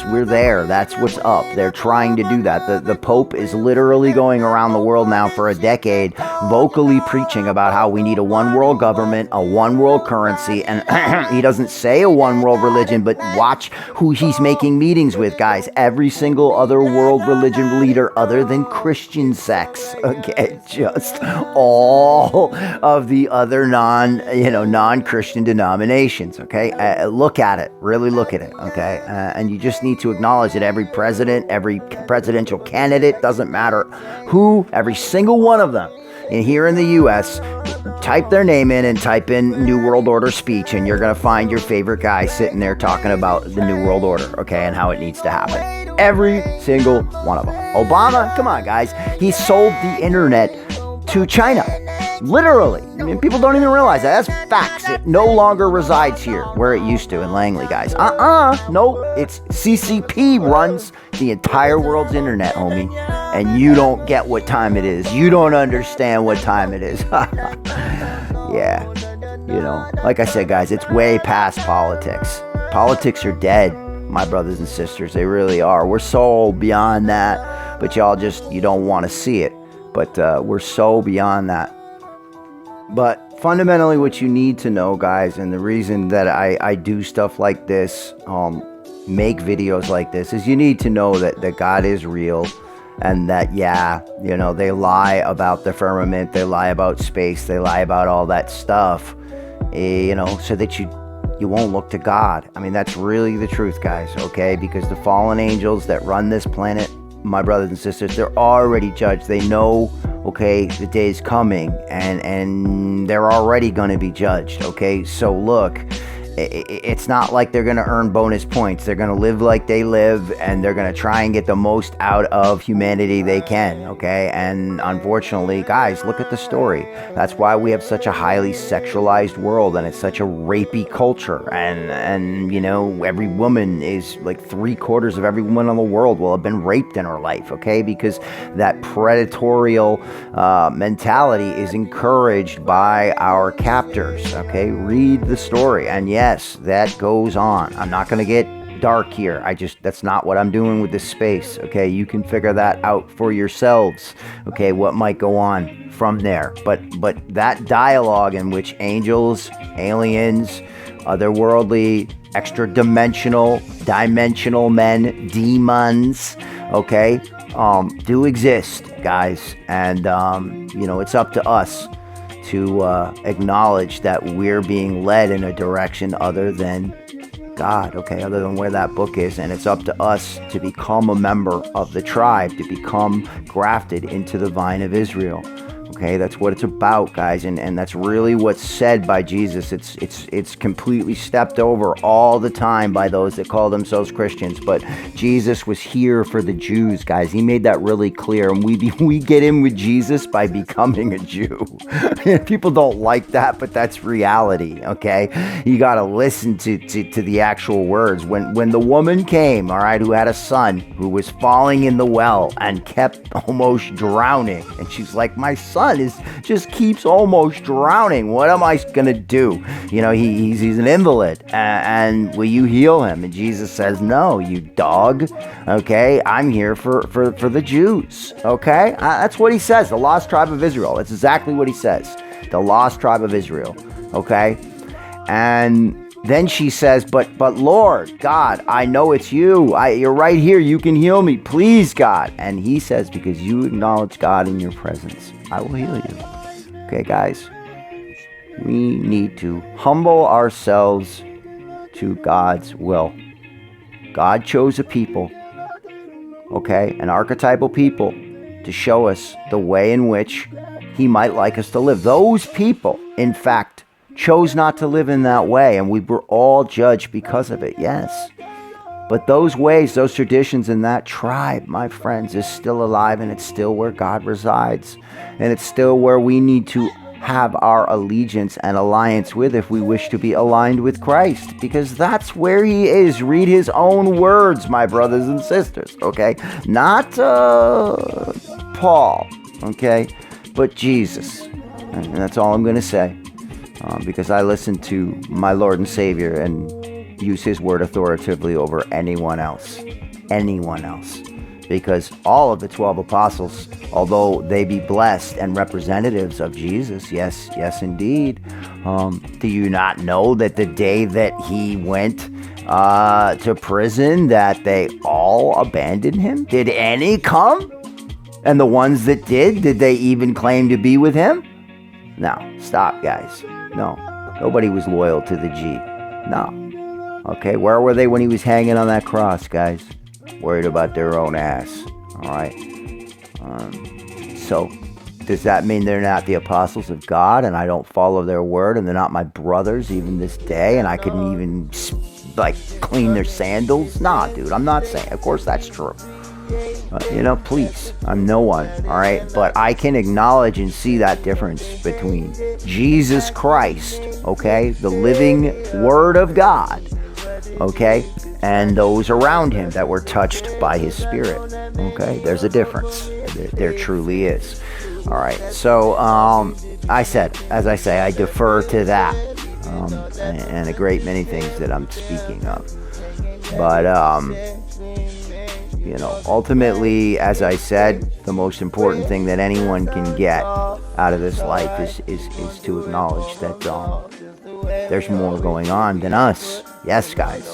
Speaker 1: we're there. That's what's up. They're trying to do that. The Pope is literally going around the world now for a decade, vocally preaching about how we need a one world government, a one world currency, and And he doesn't say a one world religion, but watch who he's making meetings with, guys. Every single other world religion leader other than Christian sects. Okay, just all of the other non-Christian denominations. Okay, look at it. Really look at it. Okay, and you just need to acknowledge that every president, every presidential candidate, doesn't matter who, every single one of them. And here in the U.S., type their name in and type in New World Order speech, and you're going to find your favorite guy sitting there talking about the New World Order, okay, and how it needs to happen. Every single one of them. Obama, come on, guys. He sold the internet to China. Literally. I mean, people don't even realize that. That's facts. It no longer resides here where it used to in Langley, guys. No, it's CCP runs the entire world's internet, homie. And you don't get what time it is. You don't understand what time it is. Yeah. Like I said, guys, it's way past politics. Politics are dead, my brothers and sisters. They really are. We're so beyond that. But y'all you don't want to see it. But we're so beyond that. But fundamentally what you need to know, guys, and the reason that I do stuff like this, make videos like this, is you need to know that God is real. And that, they lie about the firmament, they lie about space, they lie about all that stuff, so that you won't look to God. I mean, that's really the truth, guys, okay? Because the fallen angels that run this planet, my brothers and sisters, they're already judged. They know, okay, the day is coming, and they're already going to be judged, okay? So look, it's not like they're going to earn bonus points. They're going to live like they live, and they're going to try and get the most out of humanity they can, okay? And unfortunately, guys, look at the story. That's why we have such a highly sexualized world, and it's such a rapey culture. And every woman is, like, 3/4 of every woman in the world will have been raped in her life, okay? Because that predatorial mentality is encouraged by our captors, okay? Read the story. And yes, that goes on. I'm not going to get dark here. That's not what I'm doing with this space. Okay. You can figure that out for yourselves. Okay. What might go on from there. But that dialogue in which angels, aliens, otherworldly, dimensional men, demons, okay, do exist, guys. And, it's up to us to acknowledge that we're being led in a direction other than God, okay, other than where that book is. And it's up to us to become a member of the tribe, to become grafted into the vine of Israel. Okay, that's what it's about, guys, and that's really what's said by Jesus. It's completely stepped over all the time by those that call themselves Christians. But Jesus was here for the Jews, guys. He made that really clear, and we get in with Jesus by becoming a Jew. People don't like that, but that's reality. Okay, you got to listen to the actual words. When the woman came, all right, who had a son who was falling in the well and kept almost drowning, and she's like, my son just keeps almost drowning. What am I gonna do? He's an invalid, and will you heal him? And Jesus says, no, you dog. Okay, I'm here for the Jews. Okay, that's what he says. The lost tribe of Israel. That's exactly what he says. The lost tribe of Israel. Okay, and then she says, but Lord God, I know it's you. You're right here. You can heal me. Please, God. And he says, because you acknowledge God in your presence, I will heal you. Okay, guys. We need to humble ourselves to God's will. God chose a people, okay, an archetypal people, to show us the way in which he might like us to live. Those people, in fact, chose not to live in that way, and we were all judged because of it, yes. But those ways, those traditions in that tribe, my friends, is still alive, and it's still where God resides. And it's still where we need to have our allegiance and alliance with if we wish to be aligned with Christ, because that's where he is. Read his own words, my brothers and sisters, okay? Not Paul, okay? But Jesus. And that's all I'm going to say. Because I listen to my Lord and Savior and use his word authoritatively over anyone else. Anyone else. because all of the 12 apostles, although they be blessed and representatives of Jesus, yes, indeed, do you not know that the day that he went to prison, that they all abandoned him? Did any come? And the ones that did they even claim to be with him? No, stop, guys. No, nobody was loyal to the G. No. Okay, where were they when he was hanging on that cross, guys? Worried about their own ass. All right. So, does that mean they're not the apostles of God and I don't follow their word and they're not my brothers even this day and I couldn't even, like, clean their sandals? Nah, dude, I'm not saying. Of course that's true. Please, I'm no one, all right? But I can acknowledge and see that difference between Jesus Christ, okay, the living Word of God, okay, and those around him that were touched by his Spirit, okay? There's a difference. There truly is. All right, so as I say, I defer to that and a great many things that I'm speaking of. But, ultimately, as I said, the most important thing that anyone can get out of this life is to acknowledge that there's more going on than us. Yes, guys.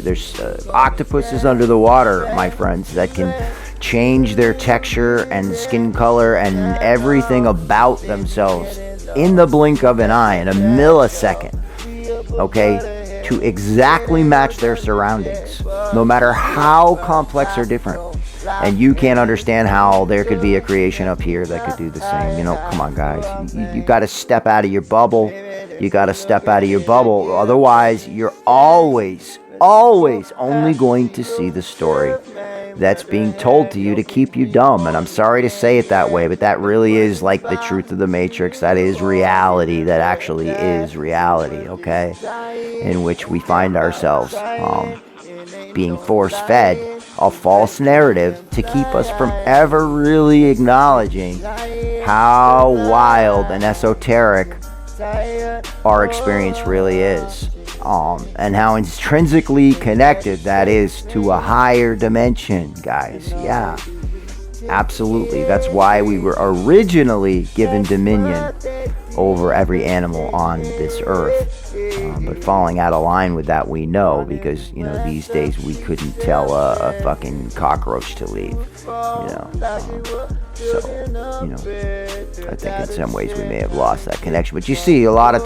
Speaker 1: There's octopuses under the water, my friends, that can change their texture and skin color and everything about themselves in the blink of an eye, in a millisecond. Okay? To exactly match their surroundings, no matter how complex or different. And you can't understand how there could be a creation up here that could do the same. Come on, guys. You got to step out of your bubble. Otherwise, you're always only going to see the story that's being told to you to keep you dumb. And I'm sorry to say it that way, but that really is like the truth of the Matrix. That is reality. That actually is reality, okay? In which we find ourselves being force-fed a false narrative to keep us from ever really acknowledging how wild and esoteric our experience really is. And how intrinsically connected that is to a higher dimension, guys. Yeah, absolutely. That's why we were originally given dominion over every animal on this earth. But falling out of line with that, we know, because, these days we couldn't tell a fucking cockroach to leave, I think in some ways we may have lost that connection. But you see a lot of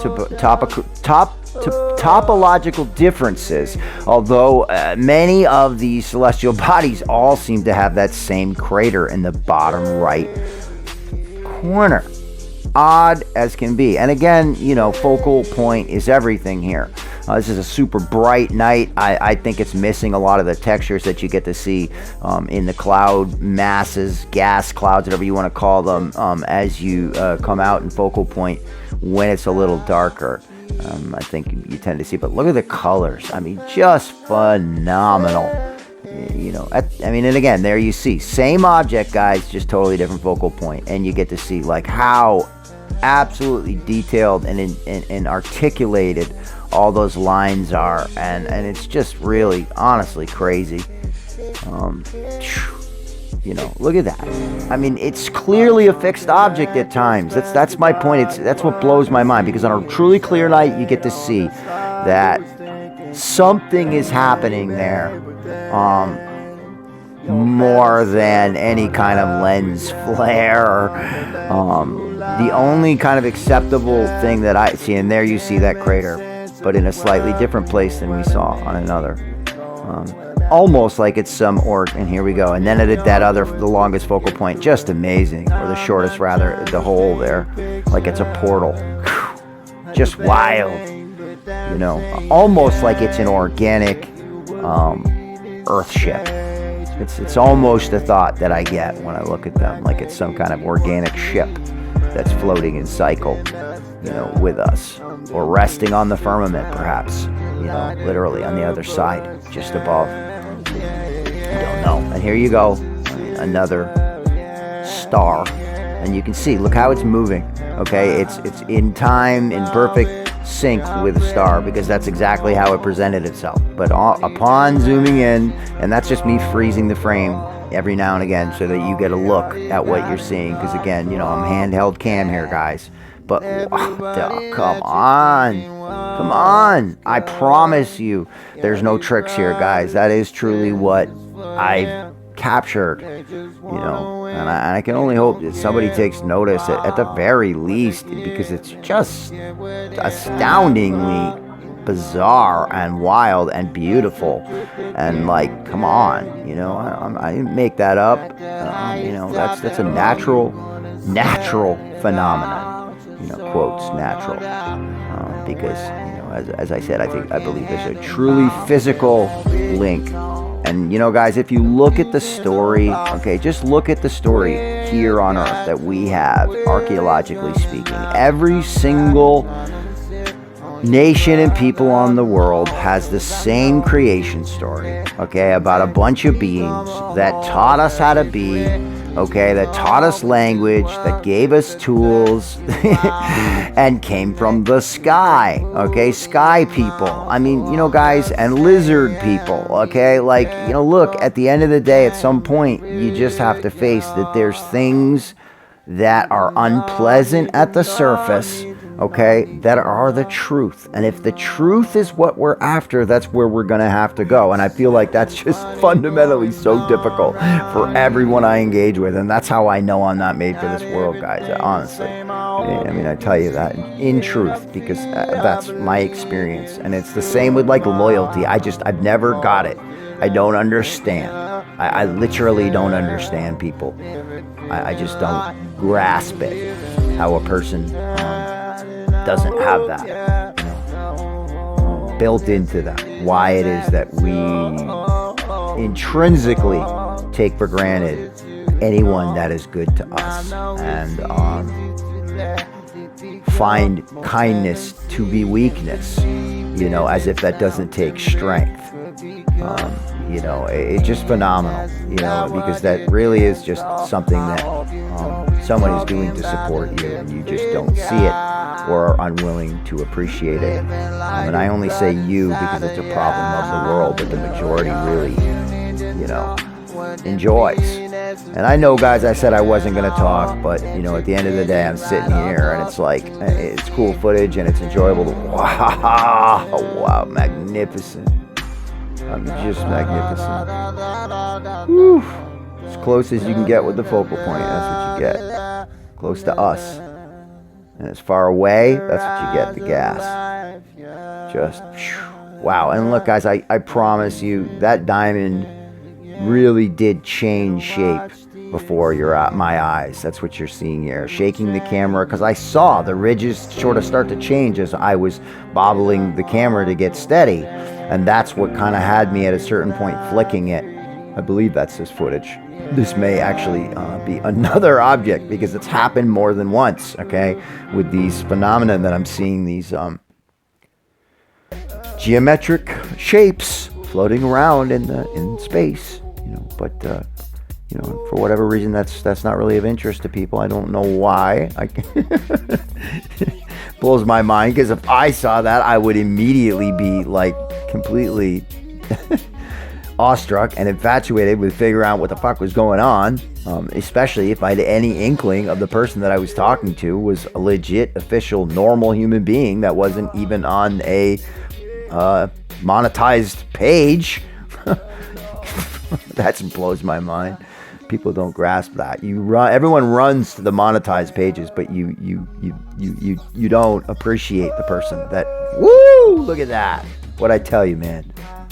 Speaker 1: topological differences, although many of these celestial bodies all seem to have that same crater in the bottom right corner. Odd as can be. And again, focal point is everything here. This is a super bright night. I think it's missing a lot of the textures that you get to see in the cloud masses, gas clouds, whatever you want to call them, as you come out in focal point when it's a little darker. I think you tend to see. But look at the colors. I mean, just phenomenal. And again, there you see. Same object, guys, just totally different focal point. And you get to see, like, how absolutely detailed and articulated all those lines are, and it's just really honestly crazy. Look at that. I mean, it's clearly a fixed object at times. That's my point. That's what blows my mind, because on a truly clear night you get to see that something is happening there, more than any kind of lens flare. The only kind of acceptable thing that I see, and there you see that crater, but in a slightly different place than we saw on another. Almost like it's some and here we go. And then at the longest focal point, just amazing, or the shortest rather, the hole there, like it's a portal. Just wild, almost like it's an organic Earth ship. It's almost the thought that I get when I look at them, like it's some kind of organic ship that's floating in cycle, with us, or resting on the firmament, perhaps, literally on the other side, just above. I don't know. And here you go, another star, and you can see, look how it's moving. Okay, it's in time, in perfect sync with a star, because that's exactly how it presented itself. But upon zooming in, and that's just me freezing the frame every now and again so that you get a look at what you're seeing, because again, you know, I'm handheld cam here, guys. But come on, I promise you there's no tricks here, guys. That is truly what I've captured, you know, and I can only hope that somebody takes notice at the very least, because it's just astoundingly bizarre and wild and beautiful. And like, come on, you know, I didn't make that up. You know, that's a natural phenomenon, you know, quotes natural, because, you know, as I said, I believe there's a truly physical link. And, you know, guys, if you look at the story, okay, just look at the story here on Earth that we have, archaeologically speaking. Every single nation and people on the world has the same creation story, okay, about a bunch of beings that taught us how to be, okay, that taught us language, that gave us tools, and came from the sky, okay, sky people. I mean, you know, guys, and lizard people, okay, like, you know, look, at the end of the day, at some point, you just have to face that there's things that are unpleasant at the surface, okay, that are the truth. And if the truth is what we're after, that's where we're going to have to go. And I feel like that's just fundamentally so difficult for everyone I engage with. And that's how I know I'm not made for this world, guys, honestly. I mean, I tell you that in truth, because that's my experience. And it's the same with like loyalty. I've never got it. I don't understand. I literally don't understand people. I just don't grasp it, how a person doesn't have that, you know, built into them. Why it is that we intrinsically take for granted anyone that is good to us, and find kindness to be weakness, you know, as if that doesn't take strength. You know, it's just phenomenal, you know, because that really is just something that someone is doing to support you, and you just don't see it or are unwilling to appreciate it. And I only say you because it's a problem of the world, but the majority really, you know, enjoys. And I know, guys, I said I wasn't going to talk, but, you know, at the end of the day, I'm sitting here, and it's like, it's cool footage, and it's enjoyable to, wow, magnificent. I'm just magnificent. Whew. As close as you can get with the focal point, that's what you get. Close to us. And as far away, that's what you get, the gas. Just, wow. And look, guys, I promise you, that diamond really did change shape before my eyes. That's what you're seeing here. Shaking the camera, because I saw the ridges sort of start to change as I was bobbling the camera to get steady. And that's what kind of had me at a certain point flicking it. I believe that's this footage. This may actually be another object, because it's happened more than once, okay, with these phenomena that I'm seeing, these geometric shapes floating around in space, you know. But you know, for whatever reason, that's not really of interest to people. I don't know why. Blows my mind, because if I saw that, I would immediately be like completely awestruck and infatuated with figuring out what the fuck was going on, especially if I had any inkling of the person that I was talking to was a legit, official, normal human being that wasn't even on a monetized page. That blows my mind. People don't grasp that. Everyone runs to the monetized pages, but you don't appreciate the person that. Woo! Look at that. What I tell you, man.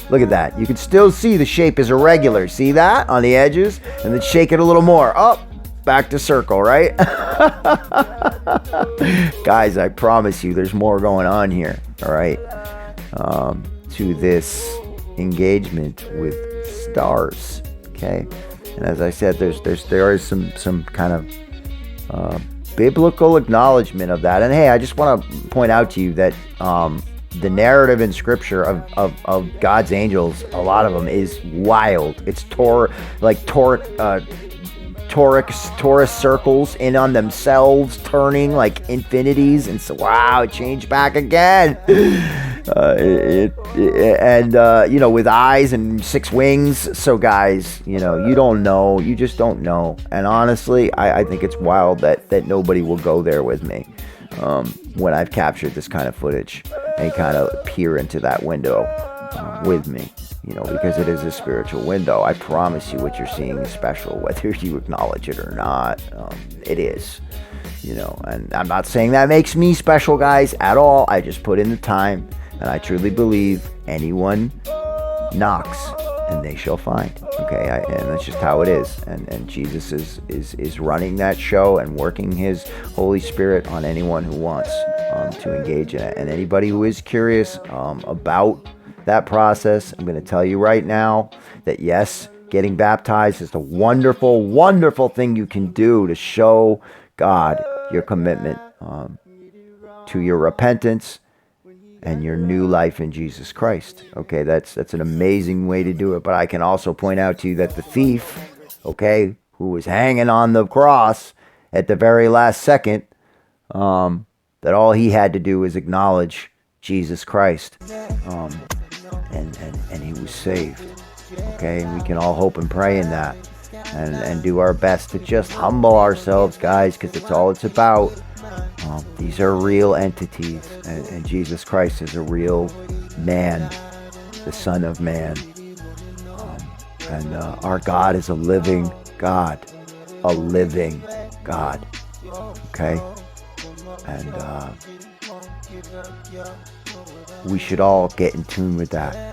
Speaker 1: Look at that. You can still see the shape is irregular. See that on the edges? And then shake it a little more. Up, back to circle, right? Guys, I promise you, there's more going on here. All right, to this engagement with stars. Okay. And as I said, there is some kind of biblical acknowledgement of that. And hey, I just want to point out to you that the narrative in Scripture of God's angels, a lot of them is wild. It's torus circles in on themselves, turning like infinities, and so wow, it changed back again. With eyes and 6 wings. So guys, you don't know, you just don't know. And honestly, I think it's wild that nobody will go there with me when I've captured this kind of footage and kind of peer into that window with me. Because it is a spiritual window. I promise you what you're seeing is special, whether you acknowledge it or not. It is, and I'm not saying that makes me special, guys, at all. I just put in the time, and I truly believe anyone knocks and they shall find. Okay, and that's just how it is. And Jesus is running that show and working his Holy Spirit on anyone who wants to engage in it. And anybody who is curious about that process, I'm going to tell you right now that yes, getting baptized is a wonderful, wonderful thing you can do to show God your commitment to your repentance and your new life in Jesus Christ. Okay, that's an amazing way to do it. But I can also point out to you that the thief, okay, who was hanging on the cross at the very last second, that all he had to do was acknowledge Jesus Christ. And he was saved. Okay, and we can all hope and pray in that, and do our best to just humble ourselves, guys, because it's all it's about. These are real entities, and Jesus Christ is a real man, the Son of Man, and our God is a living God, okay, and we should all get in tune with that.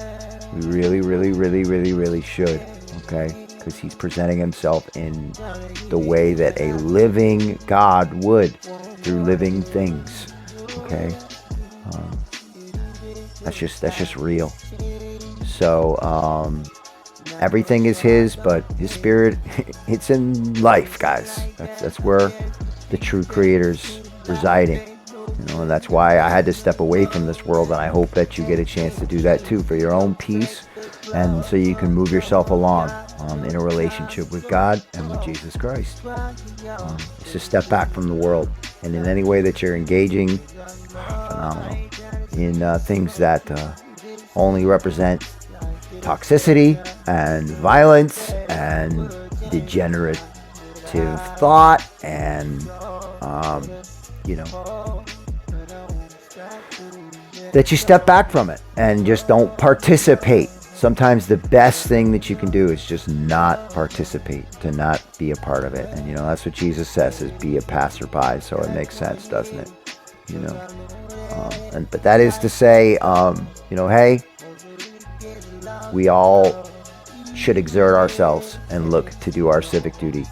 Speaker 1: We really, really, really, really, really should, okay? Because he's presenting himself in the way that a living God would, through living things, okay? That's just real. So everything is his, but his spirit, it's in life, guys. That's where the true creator's residing. And that's why I had to step away from this world, and I hope that you get a chance to do that too, for your own peace, and so you can move yourself along in a relationship with God and with Jesus Christ. It's just step back from the world, and in any way that you're engaging, phenomenal, in things that only represent toxicity and violence and degenerative thought, and that you step back from it and just don't participate. Sometimes the best thing that you can do is just not participate, to not be a part of it. And that's what Jesus says, is be a passerby. So it makes sense, doesn't it? But that is to say, hey, we all should exert ourselves and look to do our civic duty,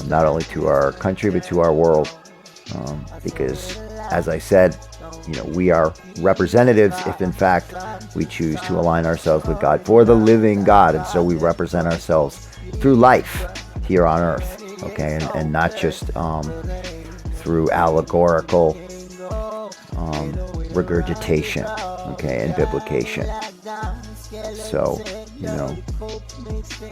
Speaker 1: not only to our country but to our world, because as I said, we are representatives if in fact we choose to align ourselves with God, for the living God. And so we represent ourselves through life here on earth, okay, and not just through allegorical regurgitation, okay, and biblication. So,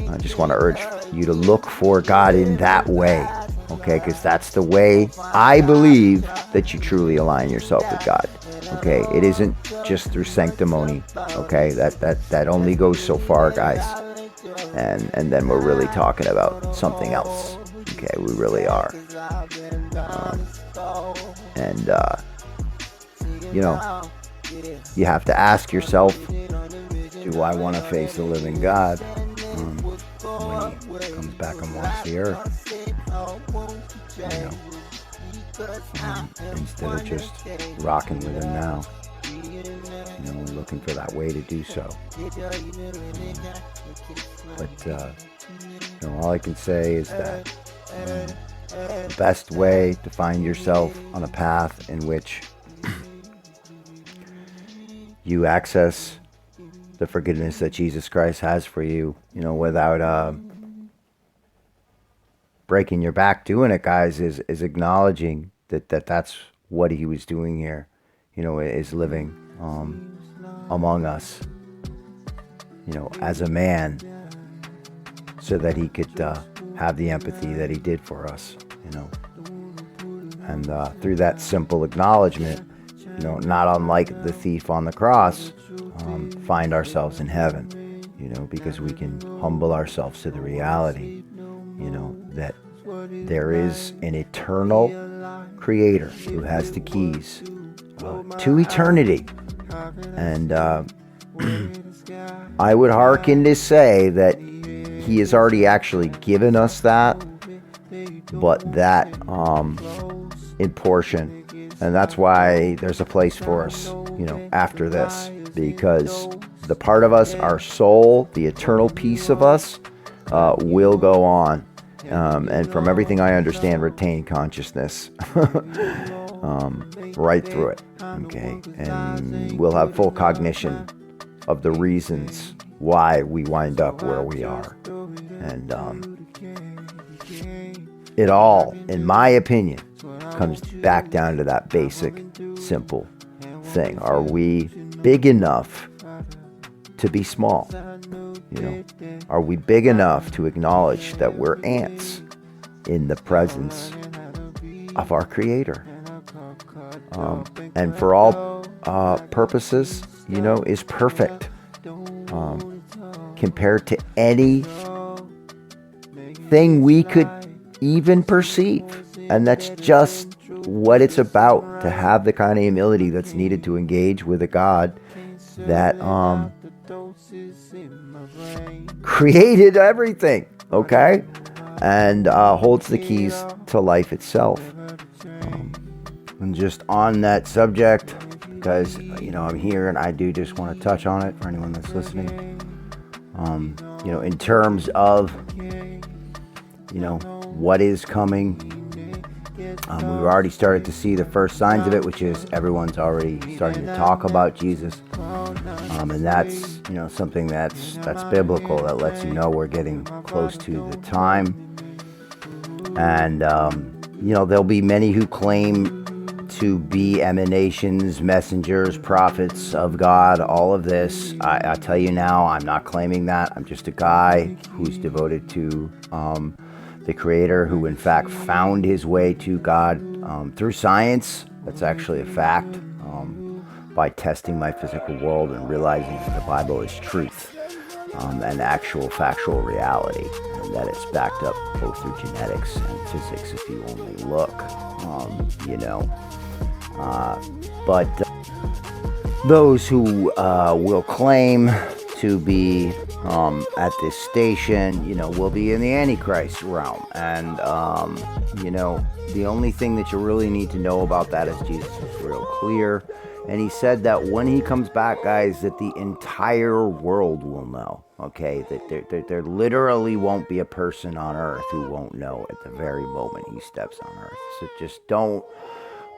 Speaker 1: I just want to urge you to look for God in that way, okay, because that's the way I believe that you truly align yourself with God, okay. It isn't just through sanctimony, okay, that only goes so far, guys, and then we're really talking about something else, okay, we really are. You have to ask yourself, do I want to face the living God when he comes back amongst the earth? Instead of just rocking with him now, looking for that way to do so. But all I can say is that the best way to find yourself on a path in which you access the forgiveness that Jesus Christ has for you, without breaking your back doing it, guys, is acknowledging that's what he was doing here, is living among us, as a man, so that he could have the empathy that he did for us, and through that simple acknowledgement, not unlike the thief on the cross, find ourselves in heaven, because we can humble ourselves to the reality, that there is an eternal creator who has the keys to eternity. And I would hearken to say that he has already actually given us that, but that in portion. And that's why there's a place for us, after this, because the part of us, our soul, the eternal piece of us, will go on. And from everything I understand, retain consciousness right through it. Okay. And we'll have full cognition of the reasons why we wind up where we are. And it all, in my opinion, comes back down to that basic, simple thing. Are we big enough to be small? Are we big enough to acknowledge that we're ants in the presence of our Creator? And for all purposes, is perfect compared to any thing we could even perceive. And that's just what it's about, to have the kind of humility that's needed to engage with a God that created everything, okay? And holds the keys to life itself. And just on that subject, because, I'm here and I do just want to touch on it for anyone that's listening. In terms of, what is coming. We've already started to see the first signs of it, which is everyone's already starting to talk about Jesus. And that's, something that's biblical, that lets you know we're getting close to the time. And, there'll be many who claim to be emanations, messengers, prophets of God, all of this. I tell you now, I'm not claiming that. I'm just a guy who's devoted to the Creator, who in fact found his way to God through science. That's actually a fact. By testing my physical world and realizing that the Bible is truth and actual factual reality, and that it's backed up both through genetics and physics if you only look, but those who will claim to be at this station, will be in the Antichrist realm. And, the only thing that you really need to know about that is Jesus is real clear. And he said that when he comes back, guys, that the entire world will know, okay? That there literally won't be a person on earth who won't know at the very moment he steps on earth. So just don't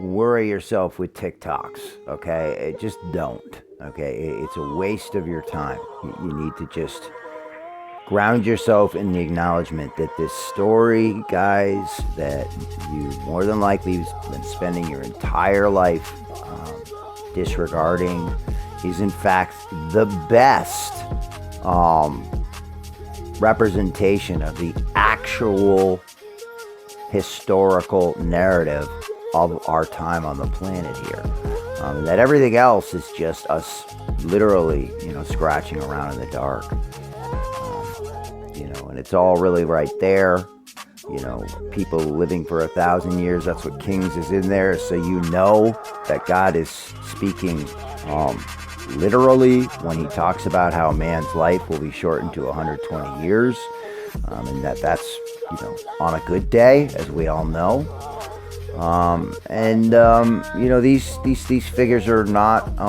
Speaker 1: worry yourself with TikToks, okay? Just don't, okay? It's a waste of your time. You need to just ground yourself in the acknowledgement that this story, guys, that you more than likely have been spending your entire life disregarding, is in fact the best representation of the actual historical narrative of our time on the planet here. That everything else is just us literally, scratching around in the dark. And it's all really right there. People living for 1,000 years, that's what Kings is in there. So that God is speaking literally when he talks about how a man's life will be shortened to 120 years. And that's, on a good day, as we all know. These figures are not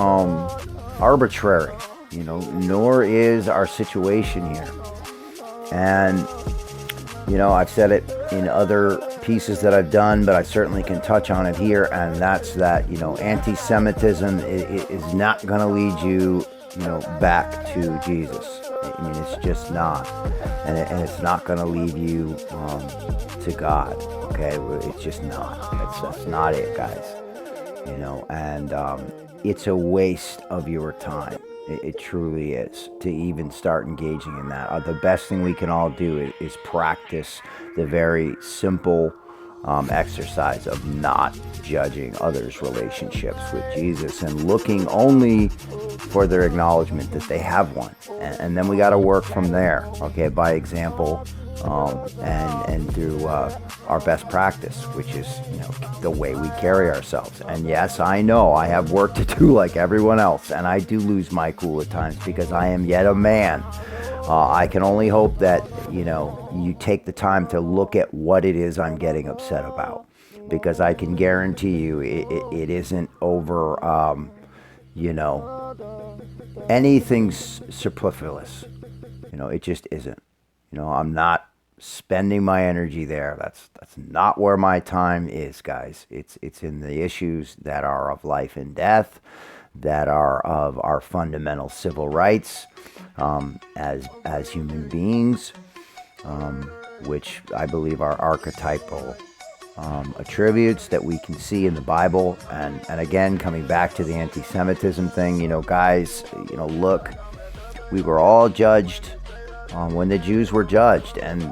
Speaker 1: arbitrary, nor is our situation here. And, I've said it in other pieces that I've done, but I certainly can touch on it here, and that's that, anti-Semitism is not going to lead you, back to Jesus. I mean, it's just not. And it's not going to lead you to God, okay? It's just not. That's not it, guys. And it's a waste of your time. It truly is, to even start engaging in that. The best thing we can all do is practice the very simple exercise of not judging others' relationships with Jesus and looking only for their acknowledgement that they have one. And then we got to work from there, okay, by example, and through our best practice, which is, the way we carry ourselves. And yes, I know I have work to do like everyone else, and I do lose my cool at times because I am yet a man. I can only hope that, you take the time to look at what it is I'm getting upset about, because I can guarantee you it isn't over, anything superfluous. It just isn't. I'm not spending my energy there. That's not where my time is, guys. It's in the issues that are of life and death, that are of our fundamental civil rights as human beings, which I believe are archetypal attributes that we can see in the Bible. And again, coming back to the anti-Semitism thing, guys, look, we were all judged when the Jews were judged. And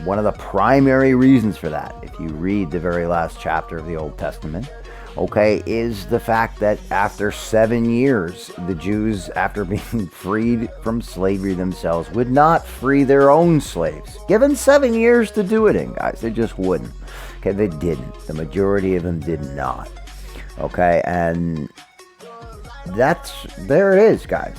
Speaker 1: one of the primary reasons for that, if you read the very last chapter of the Old Testament, okay, is the fact that after 7 years, the Jews, after being freed from slavery themselves, would not free their own slaves. Given 7 years to do it in, guys, they just wouldn't. Okay, they didn't. The majority of them did not. Okay, and there it is, guys.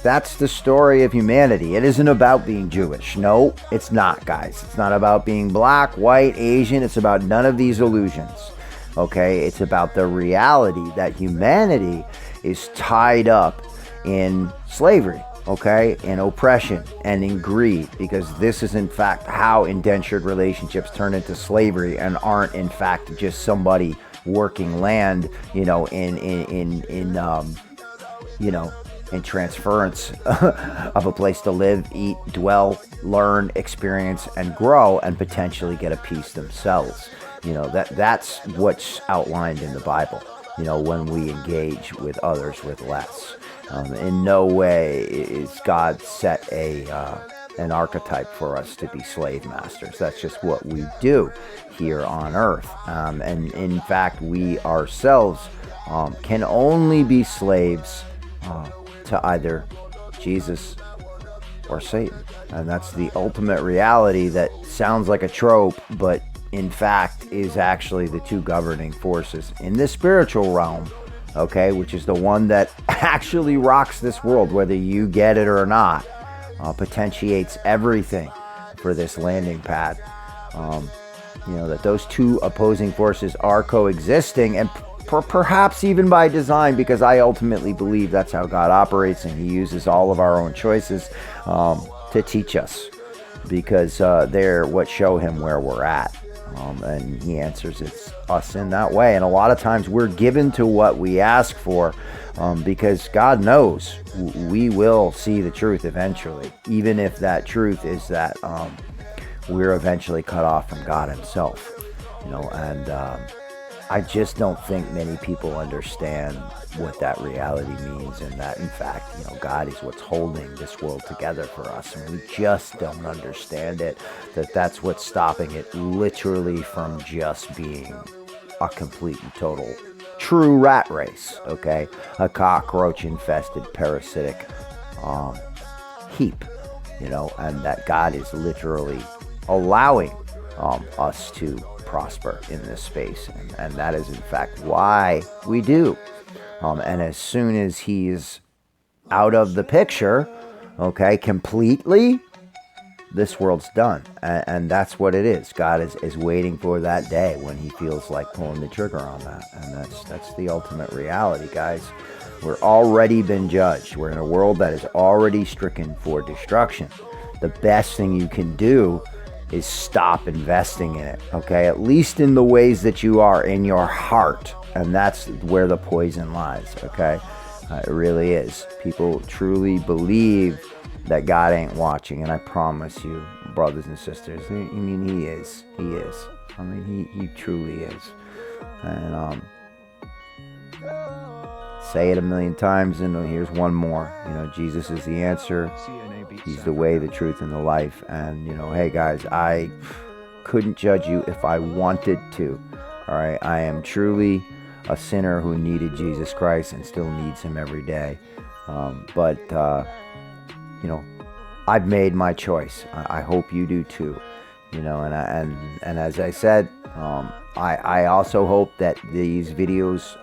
Speaker 1: That's the story of humanity. It isn't about being Jewish. No, it's not, guys. It's not about being black, white, Asian. It's about none of these illusions. Okay, it's about the reality that humanity is tied up in slavery, okay, in oppression and in greed, because this is in fact how indentured relationships turn into slavery and aren't in fact just somebody working land, in transference of a place to live, eat, dwell, learn, experience, and grow, and potentially get a piece themselves. That's what's outlined in the Bible, when we engage with others with less. In no way is God set an archetype for us to be slave masters. That's just what we do here on earth. And in fact, we ourselves can only be slaves to either Jesus or Satan. And that's the ultimate reality that sounds like a trope, but in fact is actually the two governing forces in the spiritual realm, okay, which is the one that actually rocks this world, whether you get it or not, potentiates everything for this landing pad. That those two opposing forces are coexisting, and perhaps even by design, because I ultimately believe that's how God operates, and he uses all of our own choices to teach us, because they're what show him where we're at. And he answers us in that way. And a lot of times we're given to what we ask for, because God knows we will see the truth eventually, even if that truth is that we're eventually cut off from God himself. And I just don't think many people understand what that reality means, and that in fact, God is what's holding this world together for us, and we just don't understand it, that's what's stopping it literally from just being a complete and total true rat race, okay? A cockroach infested parasitic heap, and that God is literally allowing us to prosper in this space, and that is in fact why we do. And as soon as he's out of the picture, okay, completely, this world's done. And that's what it is. God is waiting for that day when he feels like pulling the trigger on that. And that's the ultimate reality, guys. We're already been judged. We're in a world that is already stricken for destruction. The best thing you can do is stop investing in it, okay? At least in the ways that you are in your heart. And that's where the poison lies, okay? It really is. People truly believe that God ain't watching, and I promise you, brothers and sisters, he is. He is. I mean, he truly is. And say it a million times, and here's one more. Jesus is the answer. He's the way, the truth, and the life. And, hey guys, I couldn't judge you if I wanted to. All right, I am truly a sinner who needed Jesus Christ and still needs him every day. But I've made my choice. I hope you do too. And as I said, I also hope that these videos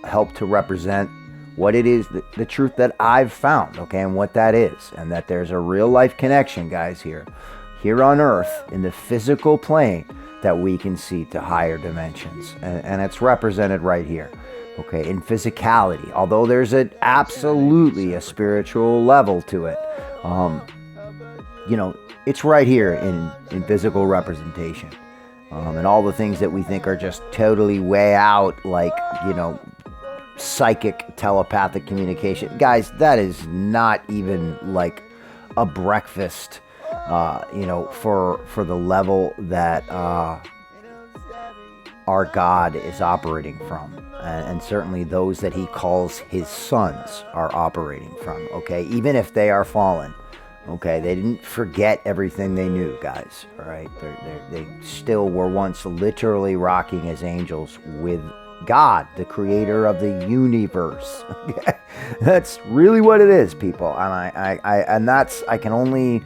Speaker 1: help to represent what it is, the truth that I've found, okay, and what that is, and that there's a real life connection, guys, here on Earth, in the physical plane, that we can see to higher dimensions, and it's represented right here, okay, in physicality. Although there's absolutely a spiritual level to it, it's right here in physical representation, and all the things that we think are just totally way out, like psychic telepathic communication, guys, that is not even like a breakfast, for the level that our God is operating from, and certainly those that he calls his sons are operating from, okay, even if they are fallen, okay, they didn't forget everything they knew, guys, all right, they still were once literally rocking as angels with God, the creator of the universe. That's really what it is, people. And I can only,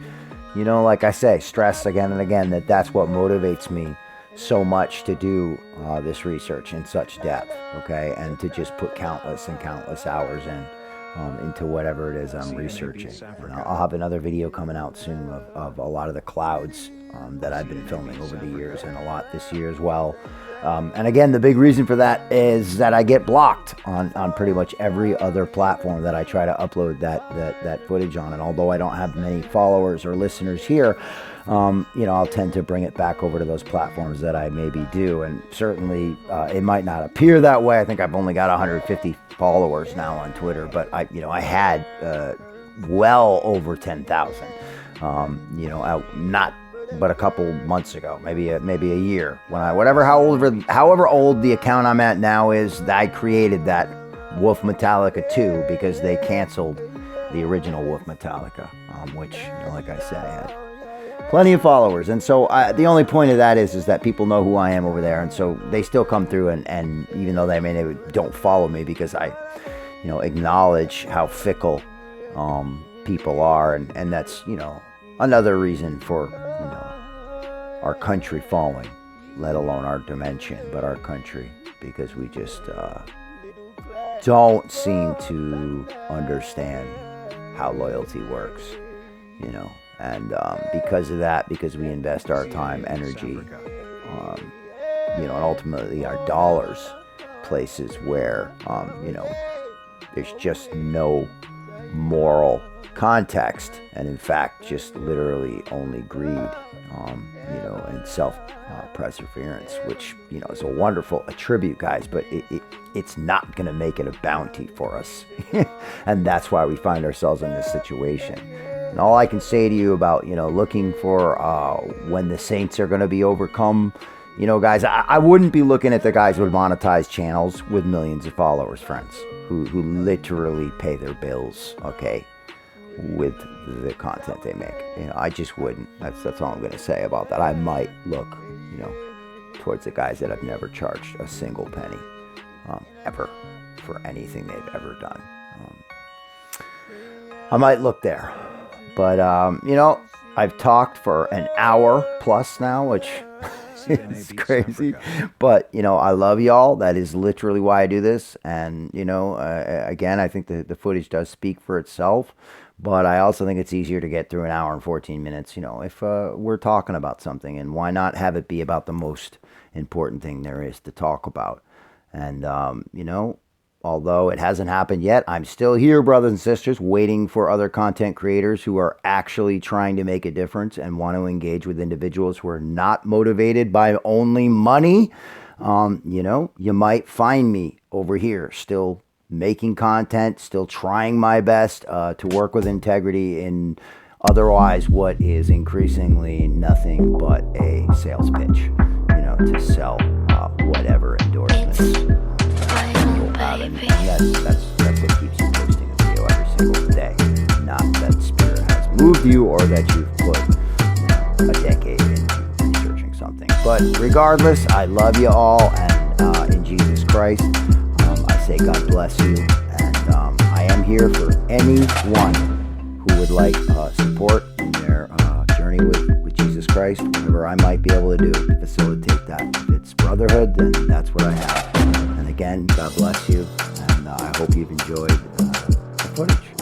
Speaker 1: like I say, stress again and again that that's what motivates me so much to do this research in such depth, okay, and to just put countless and countless hours into whatever it is I'm researching. I'll have another video coming out soon of a lot of the clouds that I've been filming over the years, and a lot this year as well. And again, the big reason for that is that I get blocked on pretty much every other platform that I try to upload that footage on. And although I don't have many followers or listeners here, I'll tend to bring it back over to those platforms that I maybe do. And certainly it might not appear that way. I think I've only got 150 followers now on Twitter, but I had well over 10,000. Not but a couple months ago, maybe a year, when however old the account I'm at now is, I created that Wolf Metallica 2 because they canceled the original Wolf Metallica, which, like I said, I had plenty of followers. And so the only point of that is that people know who I am over there, and so they still come through, and even though they don't follow me, because I acknowledge how fickle people are, and that's another reason for our country falling, let alone our dimension, but our country, because we just don't seem to understand how loyalty works, and because of that, because we invest our time, energy, and ultimately our dollars places where there's just no moral context, and in fact just literally only greed, and self-perseverance, which is a wonderful attribute, guys, but it's not going to make it a bounty for us. And that's why we find ourselves in this situation. And all I can say to you about looking for when the saints are going to be overcome, guys, I wouldn't be looking at the guys with monetized channels with millions of followers, friends, who literally pay their bills, okay, with the content they make. I just wouldn't. That's all I'm going to say about that. I might look, towards the guys that have never charged a single penny, ever, for anything they've ever done. I might look there. But, I've talked for an hour plus now, which is crazy. But, I love y'all. That is literally why I do this. And, again, I think the footage does speak for itself. But I also think it's easier to get through an hour and 14 minutes, if we're talking about something. And why not have it be about the most important thing there is to talk about? And, although it hasn't happened yet, I'm still here, brothers and sisters, waiting for other content creators who are actually trying to make a difference and want to engage with individuals who are not motivated by only money. You might find me over here still making content, still trying my best to work with integrity in otherwise what is increasingly nothing but a sales pitch, to sell whatever endorsements people have. And that's what keeps you posting a video every single day. Not that Spirit has moved you or that you've put a decade into researching something. But regardless, I love you all, and in Jesus Christ, I say God bless you. And I am here for anyone who would like support in their journey with Jesus Christ, whatever I might be able to do to facilitate that. If it's brotherhood, then that's what I have. And again, God bless you, and I hope you've enjoyed the footage.